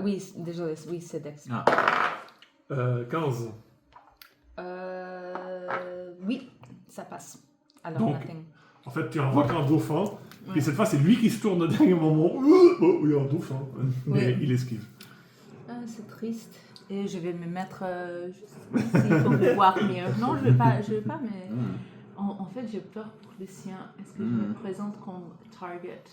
Oui, désolé, oui, c'est Dex. Ah. 15. Oui, ça passe. Alors, Donc, nothing. En fait, tu invoques un dauphin. Et cette fois, c'est lui qui se tourne au dernier moment. Oh, il y a un dauphin. Mais Oui. il esquive. Ah, c'est triste. Et je vais me mettre juste ici pour me voir mieux. Non, je vais pas, mais Mhm. en fait, j'ai peur pour les siens. Est-ce que je me présente comme target?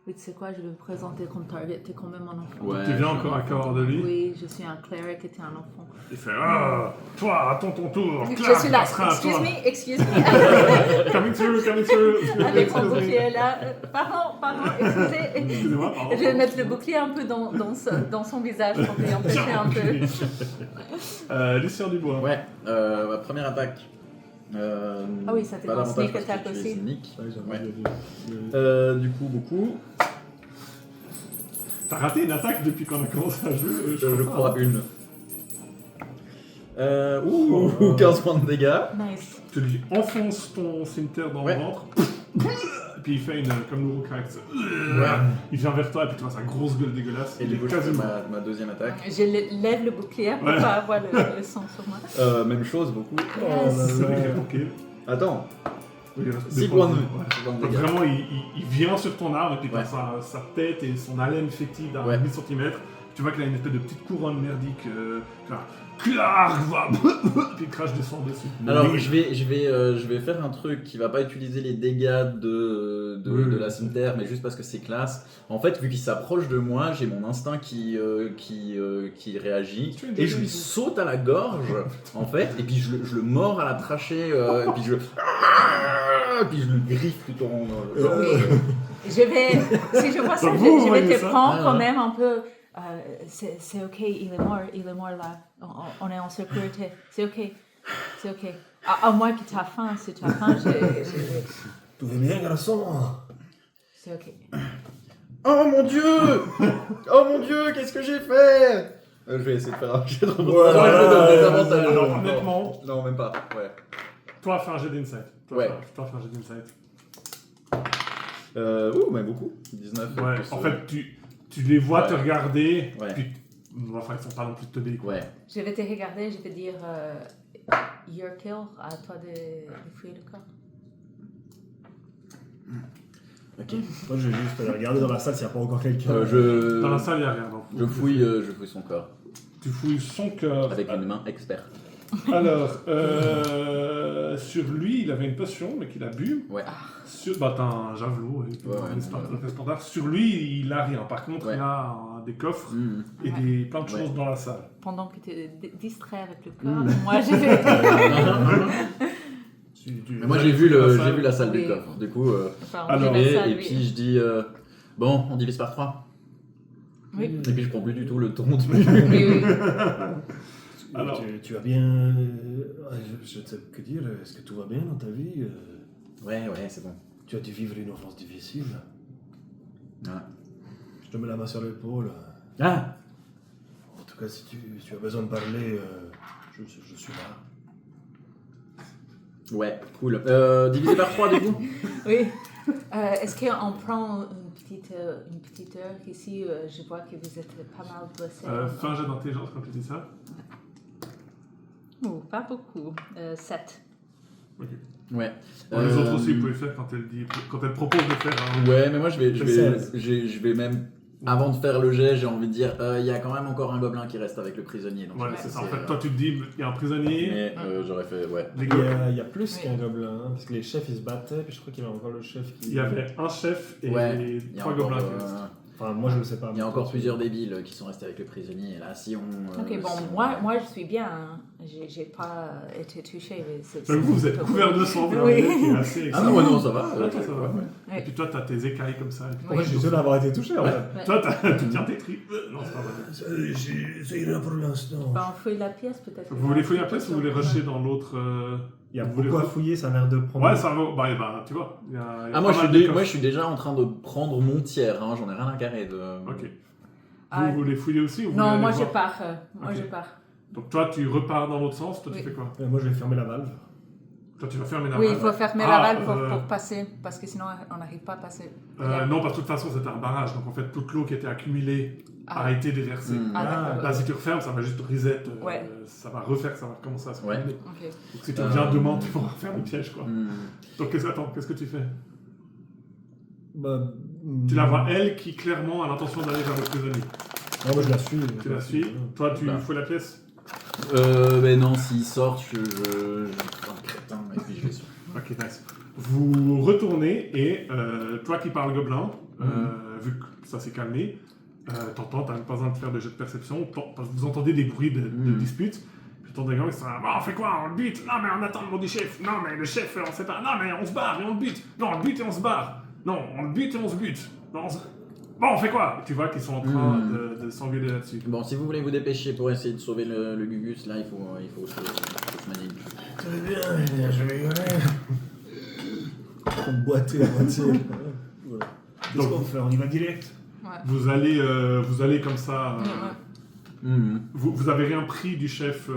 Oui, tu sais quoi, je vais me présenter comme target. T'es quand même un enfant. Ouais, Tu viens je suis encore un à corps de lui. Oui, je suis un cleric et t'es un enfant. Il fait Ah, toi, attends ton tour. Je Clark suis là. passera à toi. Excuse me. Coming through. Avec mon bouclier là. Pardon, excusez. Excusez-moi, pardon. Je vais mettre le bouclier un peu dans son visage pour lui empêcher un peu. Lucien Dubois. Ouais, ma première attaque. Ah oui, ça t'est pas dans d'avantage sneak parce que attack tu es aussi. sneak. Ouais, j'avoue, Ouais. il y a des- Du coup, beaucoup. T'as raté une attaque depuis qu'on a commencé à jouer. Je crois une. 15 points de dégâts. Nice. Tu lui enfonces ton cimetière dans Ouais. le ventre. Et puis il fait une comme nouveau caractère. Il vient vers toi et puis tu vois sa grosse gueule dégueulasse. Et Il du est coup, je fais quasiment. ma deuxième attaque. Je lève le bouclier pour Ouais. pas avoir le sang sur moi. Même chose, beaucoup. Oh là C'est là. ok. Attends, Oui, il reste 6 deux points de vie. vie. Ouais. 6 points de Donc dégâts. vraiment, il vient sur ton arme et puis Ouais. t'as sa tête et son haleine fétide à Ouais. 1000 cm. Tu vois qu'il a une espèce de petite couronne merdique. Clark va. Puis il crache du sang dessus. Alors, Mais- je vais faire un truc qui va pas utiliser les dégâts de Oui. la cimetière, mais juste parce que c'est classe. En fait, vu qu'il s'approche de moi, j'ai mon instinct qui réagit, Tu es une et je lui deuxième. saute à la gorge, en fait, et puis je le mords à la trachée, et puis je le griffe tout en... Je vais, si je vois ça, Donc je vous vais voyez te ça? prendre Ah, quand ouais. même un peu. C'est ok, il est mort là. On est en sécurité. C'est ok. À moins que tu as faim. Si tu as faim, Tout va bien, garçon. c'est ok. Oh mon dieu! Oh mon dieu, qu'est-ce que j'ai fait? Je vais essayer de faire un jet de Voilà. Ouais, je me donne des avantages. Alors, Non, honnêtement, non, même pas. Ouais. toi, fais un jet d'insight. Ouais. Toi, fais un jet d'insight. Mais beaucoup. 19. Ouais, plus, en fait, tu les vois te Ouais. regarder, Ouais. puis enfin, ils sont pas non plus teubés, quoi. Ouais. Je vais te regarder, je vais dire your kill, à toi de fouiller le corps. Ok. Moi, je vais juste regarder dans la salle s'il n'y a pas encore quelqu'un. Je... Dans la salle, il n'y a rien. donc. Je fouille son corps Tu fouilles son cœur. avec une main experte. Alors, sur lui, il avait une potion, mais qu'il a bu. Ouais. T'as un javelot, et Ouais, le standard. Sur lui, il a rien. Par contre, Ouais. il a des coffres Mhm. et Ouais. plein de choses Ouais. dans la salle. Pendant que tu es distrait avec le corps, moi je vais. Mais moi j'ai vu la salle Oui. du coffre, du coup Enfin, Alors, on fait ça, et lui. puis je dis bon, on divise par 3. Oui. Et puis je prends plus du tout le ton du... Oui, oui. Alors. Tu vas bien. Je ne sais que dire. Est-ce que tout va bien dans ta vie? Ouais, c'est bon. Tu as dû vivre une enfance difficile. Ah. Je te mets la main sur l'épaule. Ah. En tout cas, si tu as besoin de parler, je suis là. Ouais, cool. Divisé par 3 du coup. Oui. Est-ce qu'on prend une petite heure ici? Je vois que vous êtes pas mal blessé. Fais un jet d'intelligence quand tu dis ça. Oh, pas beaucoup. 7. Ok. Ouais. Les autres aussi, vous pouvez faire quand elle propose de faire un. Ouais, mais moi je vais C'est même avant de faire le jet, j'ai envie de dire il y a quand même encore un gobelin qui reste avec le prisonnier. Donc Ouais, c'est ça. En fait, toi, tu te dis, il y a un prisonnier. mais j'aurais fait ouais. Les Il gars, y a plus Oui. qu'un gobelin, hein, parce que les chefs ils se battaient, puis je crois qu'il y avait encore le chef qui. il y avait un chef et Ouais, il y a 3 encore, gobelins qui restent. Enfin, moi je le sais pas. il y a encore plusieurs débiles qui sont restés avec le prisonnier. Et là, si on. Ok, bon, si on- moi je suis bien. Hein. J'ai pas été touchée. Mais Donc vous êtes couvert de sang, vous Oui. avez qui est assez Ah excitant. non, ouais, non, ça va. Ah, toi, ça va. Ouais. Et puis toi, t'as tes écailles comme ça. Et puis- Oui. Moi je suis sûr d'avoir été touché en fait. Ouais. Toi, tu tiens tes tripes. Non, c'est pas vrai. Ça ira pour l'instant. Ben, on fouille la pièce peut-être. Vous voulez fouiller la pièce ou vous voulez rusher dans l'autre Il y a vous voulez- beaucoup à fouiller, ça a l'air de prendre. Ouais, ça va. Bah, tu vois. il y a Ah, moi pas je, mal suis de coffres. moi je suis déjà en train de prendre mon tiers, hein, j'en ai rien à carrer de. Ok. Ah. Vous voulez fouiller aussi ou vous Non, voulez moi aller je voir pars. Moi Ok. je pars. Donc toi, tu repars dans l'autre sens. Toi, tu Oui. fais quoi? Moi je vais fermer la valve. Toi, tu vas fermer la Oui, valve. il faut fermer Ah, la valve pour, euh, pour passer, parce que sinon on n'arrive pas à passer. Non, parce que de toute façon, c'était un barrage. Donc en fait, toute l'eau qui était accumulée Ah. a été déversée. Ah, d'accord. Là, si tu refermes, ça va juste reset. Ouais. Ça va refaire, ça va recommencer à se Ouais. recumuler. Ok. Donc si tu reviens demain, tu pourras refaire le piège, quoi. Hmm. Donc qu'est-ce que tu fais? Bah, Tu la vois, elle, qui clairement a l'intention d'aller vers le prisonnier. Non, moi je la suis. Tu la suis. Toi, tu Bah. fouilles la pièce. Mais non, s'il sort, je prends un crétin et puis je vais sur. Ok, nice. Vous retournez et toi qui parles gobelin, vu que ça s'est calmé, t'entends, t'as même pas besoin de faire de jet de perception, vous entendez des bruits de disputes. Puis t'entends des gens qui sont là, on fait quoi? On le bute? Non, mais on attend le mot du chef. Non, mais le chef, on sait pas. Non, mais on se barre et on le bute. Non, on le bute et on se barre. Non, on le bute et on se bute. Non, bon, on fait quoi? Et tu vois qu'ils sont en train de s'engueuler là-dessus. Bon, si vous voulez vous dépêcher pour essayer de sauver le Gugus, là, il faut se manier. Très bien, je vais y aller. On boiter à moitié. Voilà. Qu'est-ce qu'on fait? On y va direct? Vous allez comme ça. Vous avez rien pris du chef.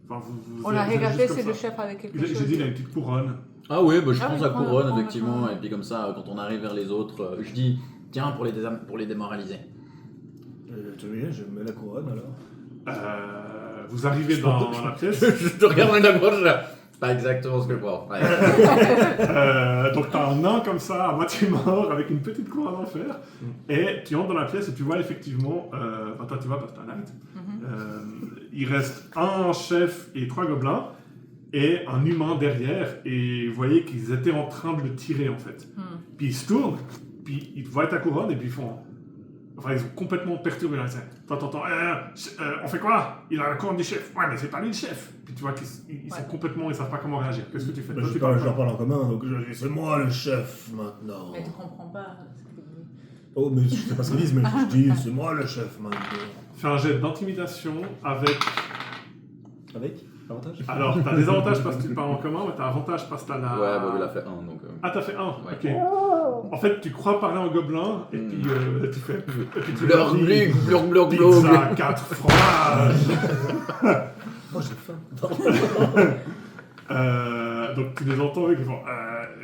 Enfin, vous On a allez regardé juste comme si le ça. chef avait quelque chose. J'ai dit, il a une petite couronne. Ah oui, bah, je Ah prends oui, sa prends- couronne, prends- effectivement, prends- et puis comme ça, quand on arrive vers les autres, je dis, tiens, pour les démoraliser. Très bien, je mets la couronne alors. Vous arrivez dans la pièce. Je te regarde dans la gauche, là. Pas exactement ce que je vois. Ouais. Donc t'as un nain comme ça, à moitié mort, avec une petite couronne en fer. Et tu entres dans la pièce et tu vois effectivement... Enfin toi tu vois parce que t'es un knight. Il reste un chef et 3 gobelins. Et un humain derrière. Et vous voyez qu'ils étaient en train de le tirer en fait. Puis ils se tournent. Puis ils voient ta couronne et puis ils font... Enfin, ils sont complètement perturbés. Là. Toi, t'entends, on fait quoi? Il a la couronne du chef. Ouais, mais c'est pas lui le chef. Puis tu vois qu'ils sont complètement, ils savent pas comment réagir. Qu'est-ce que tu fais? Toi, tu parles Je leur parle en commun, donc je dis c'est moi le chef maintenant. Mais tu comprends pas ce qu'il dit. Oh, mais je sais pas ce qu'ils disent, mais Je dis c'est moi le chef maintenant. Fais un jet d'intimidation avec... avec avantage. Alors, t'as des avantages parce que tu parles en commun, mais t'as avantage parce que t'as la... Ouais, bah, il a fait un, donc... Ah, t'as fait un, Ouais. ok. En fait, tu crois parler en gobelin, et puis tu fais... Et puis tu Blur, leur dis, blur, blur, blur, blur. pizza 4 fromages. Oh, j'ai faim. Donc tu les entends et ils font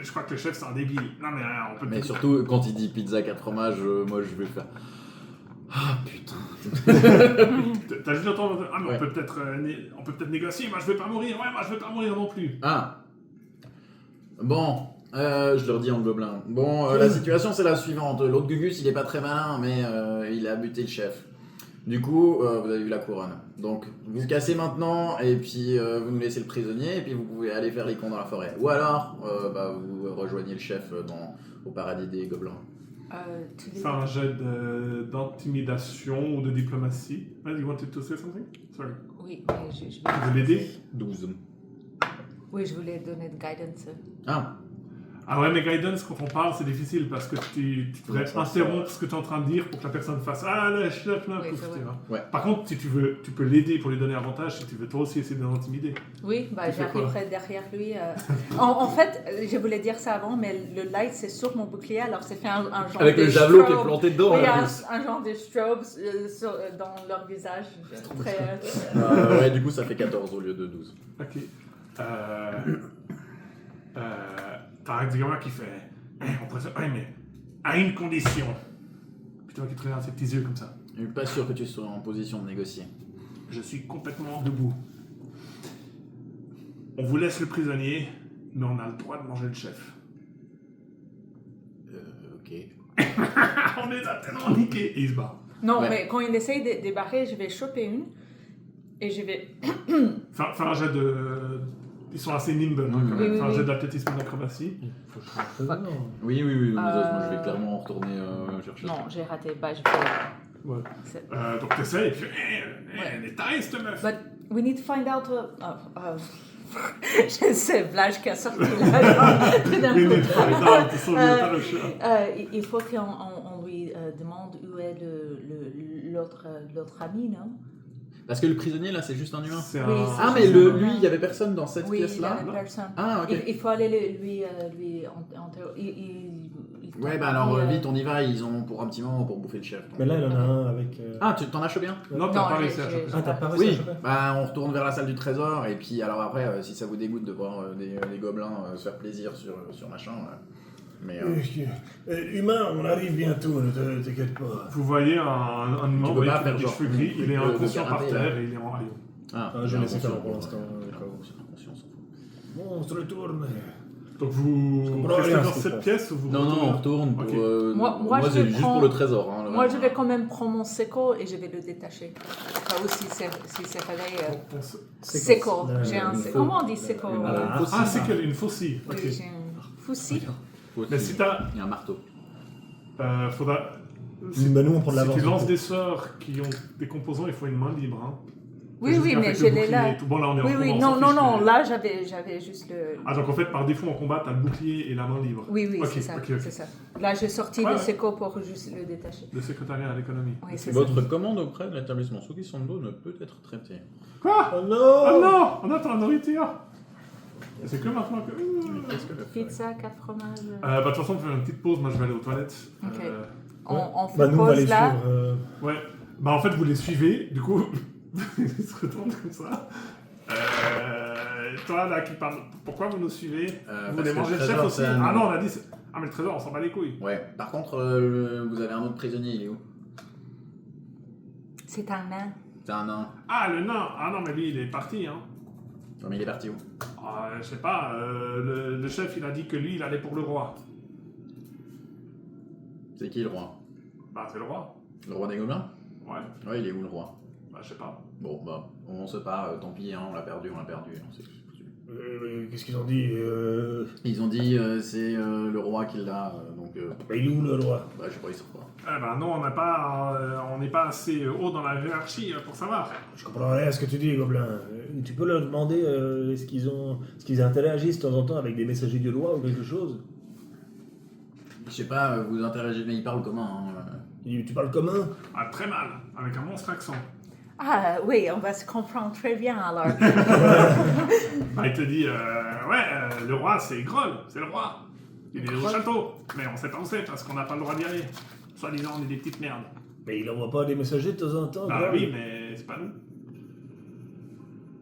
je crois que le chef c'est un débile. Non mais on peut Mais surtout, quand il dit pizza 4 fromages, moi je vais faire... Ah putain. T'as juste entendu ah mais Ouais. on peut peut-être négocier. Moi je vais pas mourir. Ouais moi je vais pas mourir non plus. Ah. Bon, je leur dis en gobelin. Bon, la situation c'est la suivante. L'autre Gugus il est pas très malin, mais il a buté le chef. Du coup, vous avez vu la couronne. Donc, vous vous cassez maintenant, et puis vous nous laissez le prisonnier, et puis vous pouvez aller faire les cons dans la forêt. Ou alors, vous rejoignez le chef au paradis des gobelins. Tu dis... Fais un jet d'intimidation ou de diplomatie. You wanted to say something? Sorry. Oui, mais je Tu veux l'aider? 12. Oui, je voulais donner de guidance. Ah, Ah ouais, mais guidance, quand on parle, c'est difficile parce que tu devrais Ça, interrompre ce que tu es en train de dire pour que la personne fasse Ah là, chef, là, Oui, pouf, c'est vrai. tu vois. Ouais. Par contre, si tu veux, tu peux l'aider pour lui donner avantage si tu veux toi aussi essayer de l'intimider. Oui, Tu fais quoi? j'arriverai derrière lui. En fait, je voulais dire ça avant, mais le light, c'est sur mon bouclier, alors c'est fait un genre avec de le javelot qui est strobe. planté dedans. Oui, en un, plus. un genre de strobe dans leur visage. Très, Ouais, du coup, ça fait 14 au lieu de 12. Ok. T'as un gamin qui fait on préfère, ouais, mais à une condition. Puis toi qui te regardes ses petits yeux comme ça. Je suis pas sûr que tu sois en position de négocier. Je suis complètement debout. On vous laisse le prisonnier, mais on a le droit de manger le chef. Ok. On les a tellement niqués. Et il se bat. Non, Ouais. mais quand il essaye de débarrer, je vais choper une et je vais. Faire un jet de. Ils sont assez nimble, hein, quand Oui, même. oui, Faire un oui. jet d'acrobatisme d'acrobatie. Faut changer. Non. Oui, mais moi je vais clairement retourner chercher. Non, j'ai raté. Bah, je fais. Ouais. c'est- Donc t'essayes et puis. Ouais. Elle est taille cette meuf! But we need to find out. Je sais, Vlaj qui a sorti là. Tout d'un Oui, coup. mais find out, ils sont pas le chat. Il faut qu'on lui demande où est l'autre ami, non? Parce que le prisonnier là, c'est juste un humain. C'est Oui, un. c'est Ah, mais juste lui, un humain. il y avait personne dans cette Oui, il y pièce-là. avait personne. Ah, ok. Il faut aller lui interroger. Ouais, bah alors vite, on y va. Ils ont pour un petit moment pour bouffer le chef. donc. Mais là, il en a un avec. Ah, tu t'en as chopé un? Non, t'as pas réussi à choper. Ah, t'as pas réussi à Oui. choper? Bah, on retourne vers la salle du trésor et puis alors après, si ça vous dégoûte de voir des gobelins se faire plaisir sur machin, mais Humain, on arrive bientôt, ne t'inquiète pas. Vous voyez un humain Tu peux pas avec faire des genre cheveux gris, il est de inconscient par karaté, là. terre et il est en rayon. ah, Ah, je vais laisser inconscient, faire pour l'instant. inconscient, on s'en fout. Bon, on se retourne. Donc vous comprends restez rien à dans ce qui se cette passe. pièce ou vous Non, on retournez retourne pour. Ok. Moi, je c'est vais juste prendre- pour le trésor. Hein, Moi, je vais quand même prendre mon séco et je vais le détacher. Enfin, aussi, si c'est réveillé. Séco. J'ai un séco. Comment on dit séco? Ah, c'est quelle une faucille. Ok. Oui, j'ai un foussi. Mais si t'as. Il y a un marteau. Faudra. Si, Bah, nous, on prend de si l'avance. tu lances des sorts qui ont des composants, il faut une main libre. Hein. Oui, Juste oui, avec mais le je l'ai bouclier là. et tout. Bon, là, on est en Oui, combat, oui, on non, s'en non, fiche, non, mais- là, j'avais juste le. Ah, donc en fait, par défaut, en combat, t'as le bouclier et la main libre. Oui, oui, Ok, c'est ça, ok, ok. c'est ça. Là, j'ai sorti Ouais, le ouais. séco pour juste le détacher. Le secrétariat à l'économie. Oui, c'est ça. Votre commande auprès de l'établissement Suki Sando ne peut être traitée. Quoi? Oh non! Oh non! On attend la nourriture! Et c'est que maintenant que. Qu'est-ce que le Pizza, 4 fromages. De toute façon, on fait une petite pause. Moi, je vais aller aux toilettes. Ok. Euh, On fait Bah, nous, on va les pause là. suivre. Ouais. Bah, en fait, vous les suivez. Du coup, ils se retournent comme ça. Toi, là, qui parle. Pourquoi vous nous suivez? Vous parce voulez que manger le le chef trésor, aussi? c'est un- Ah non, on a dit. Ah, mais le trésor, on s'en bat les couilles. Ouais. Par contre, vous avez un autre prisonnier, il est où? C'est un nain. C'est un nain. Ah, le nain! Ah non, mais lui, il est parti, hein. Non, mais il est parti où? Ah, je sais pas. Le chef, il a dit que lui, il allait pour le roi. C'est qui le roi? Bah, c'est le roi. Le roi des gobelins? Ouais. Ouais, il est où le roi? Bah, je sais pas. Bon, bah, on se part, tant pis, hein, on l'a perdu, hein, c'est foutu. Qu'est-ce qu'ils ont dit Ils ont dit c'est le roi qui l'a, donc bah, il est où le roi? bah, je sais pas, ils savent pas. Eh ben non, on n'est pas assez haut dans la hiérarchie pour savoir. Je comprends rien à ce que tu dis, Gobelin. Tu peux leur demander est-ce qu'ils interagissent de temps en temps avec des messagers du roi ou quelque chose? Je sais pas, vous interagissez, mais ils parlent comment hein, Tu parles commun? Ah, très mal, avec un monstre accent. Ah oui, on va se comprendre très bien alors. Bah, il te dit, le roi c'est Groll, c'est le roi. Il est au château, mais on sait pas où c'est parce qu'on n'a pas le droit d'y aller. Soit disant on est des petites merdes. Mais il envoie pas des messagers de temps en temps? Bah Grave. oui, mais c'est pas nous.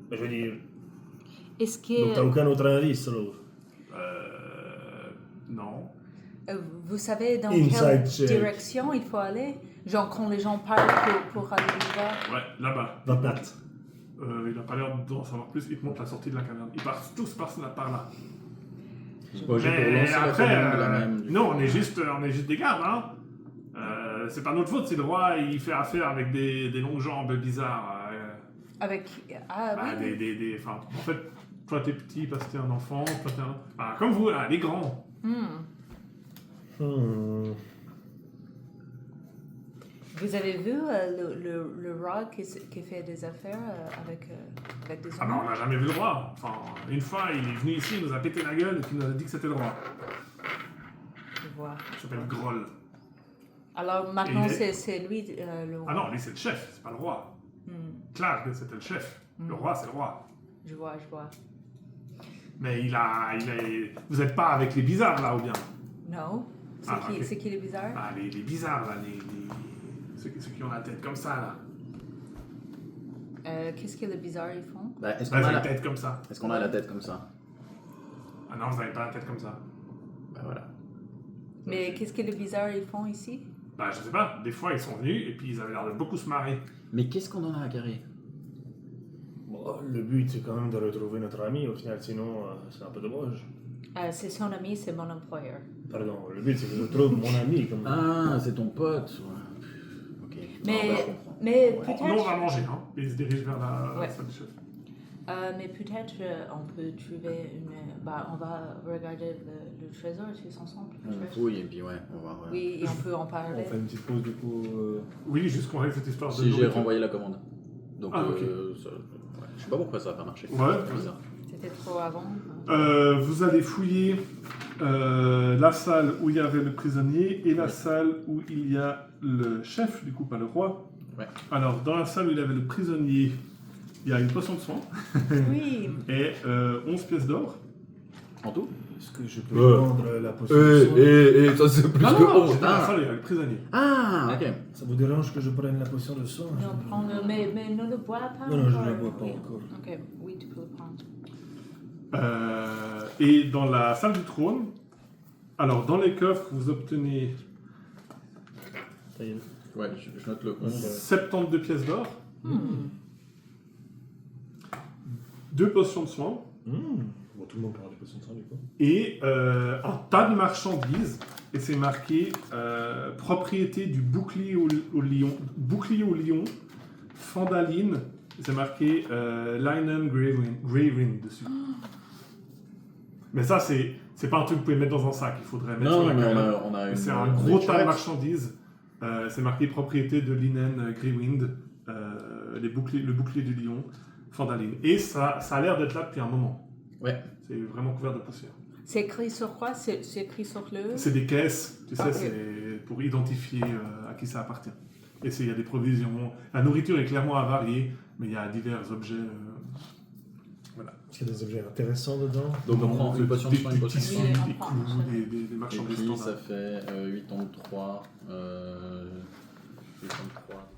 Bah, je veux dire, Est-ce donc t'as que aucun autre indice alors? Non. vous savez dans Inside quelle check. direction il faut aller? Genre quand les gens parlent pour aller voir. Ouais, là-bas. 24. Il a pas l'air d'en savoir plus, il te montre la sortie de la caverne. Ils partent tous par là. Bon, j'ai pour Mais lancer la après, commande de la même. du non, coup. on est juste des gardes, hein. C'est pas notre faute si le roi il fait affaire avec des longues jambes bizarres. Avec. Ah Bah, oui. enfin, en fait, toi t'es petit parce que t'es un enfant, toi t'es un. Bah, comme vous là, les grands. Hmm. Hmm. Vous avez vu le roi qui fait des affaires avec des Ah bah hommes? on n'a jamais vu le roi. Enfin, une fois, il est venu ici, il nous a pété la gueule et puis il nous a dit que c'était le roi. Je vois. Il s'appelle Groll. Alors maintenant, Et il est- c'est lui le roi. Ah non, lui c'est le chef, c'est pas le roi. Hmm, Clark, c'était le chef. Le roi, c'est le roi. je vois. Mais vous êtes pas avec les bizarres là ou bien? Non. Ah, ok. C'est qui le bizarre? Ah, les bizarres là, ceux qui ont la tête comme ça là. Qu'est-ce que les bizarres ils font? Bah, est-ce Là, qu'on ils a ont la... une tête comme ça. Est-ce qu'on a la tête comme ça? Ah non, vous avez pas la tête comme ça. Bah voilà. Mais qu'est-ce que les bizarres ils font ici? Bah je sais pas, des fois ils sont venus et puis ils avaient l'air de beaucoup se marrer. Mais qu'est-ce qu'on en a à carrer? Bon, le but, c'est quand même de retrouver notre ami, au final, sinon, c'est un peu dommage. C'est son ami, c'est mon employeur. Pardon, le but, c'est que je trouve mon ami, comme... Ah, c'est ton pote. Ouais. Ok. Mais- Non, bah, je comprends. Mais Bon, peut-être. nous on va manger, hein. Et ils se dirigent vers la Ouais. salle du chef. Mais peut-être on peut trouver une. Bah, on va regarder le trésor tous ensemble. On peut-être. fouille et puis ouais, on va voir. Oui, et on peut en parler. On fait une petite pause du coup. Oui, juste qu'on règle cette histoire de Si j'ai nourriture. renvoyé la commande. Donc, Ah, ok. ouais. Je sais pas pourquoi ça a pas marché. Ouais. C'est bizarre. C'était trop avant. Vous allez fouiller la salle où il y avait le prisonnier et la Oui. salle où il y a le chef, du coup pas le roi. Ouais. Alors dans la salle où il y avait le prisonnier, il y a une potion de soin Oui. et 11 pièces d'or. En tout? Est-ce que je peux prendre la potion de soin? ça c'est plus Non, que non, non, 11. c'était la salle où il y avait le prisonnier. Ah, ok. Ça vous dérange que je prenne la potion de soin? Non, prends-le, mais ne le bois pas. Non, non, je ne encore. la bois pas Oui. encore. Ok, oui, tu peux le prendre. Et dans la salle du trône, alors dans les coffres, vous obtenez Ça y est. Ouais, je note le compte. 72 pièces d'or, Hmm. 2 potions de soin Bon, tout le monde peut avoir des potions de sang du coup. et un tas de marchandises. Et c'est marqué propriété du bouclier au lion, Fandaline. C'est marqué Linen Graven dessus. Mais ça, c'est pas un truc que vous pouvez mettre dans un sac. Il faudrait mettre Non, sur la mais carrière. on a une. C'est un une gros tas de charrette. marchandises. C'est marqué propriété de Linen Greywind, le bouclier du lion, Fandaline. Et ça a l'air d'être là depuis un moment. Ouais. C'est vraiment couvert de poussière. C'est écrit sur quoi? C'est écrit sur le. C'est des caisses, tu sais, Ok. c'est pour identifier à qui ça appartient. Et il y a des provisions. La nourriture est clairement avariée, mais il y a divers objets. Voilà. Est-ce qu'il y a des objets intéressants dedans? Donc on prend une potion de soin, une potion de tissus, soin. Oui, des on prend clous, ça. des Et marchandises puis ça standards. fait 83. 83.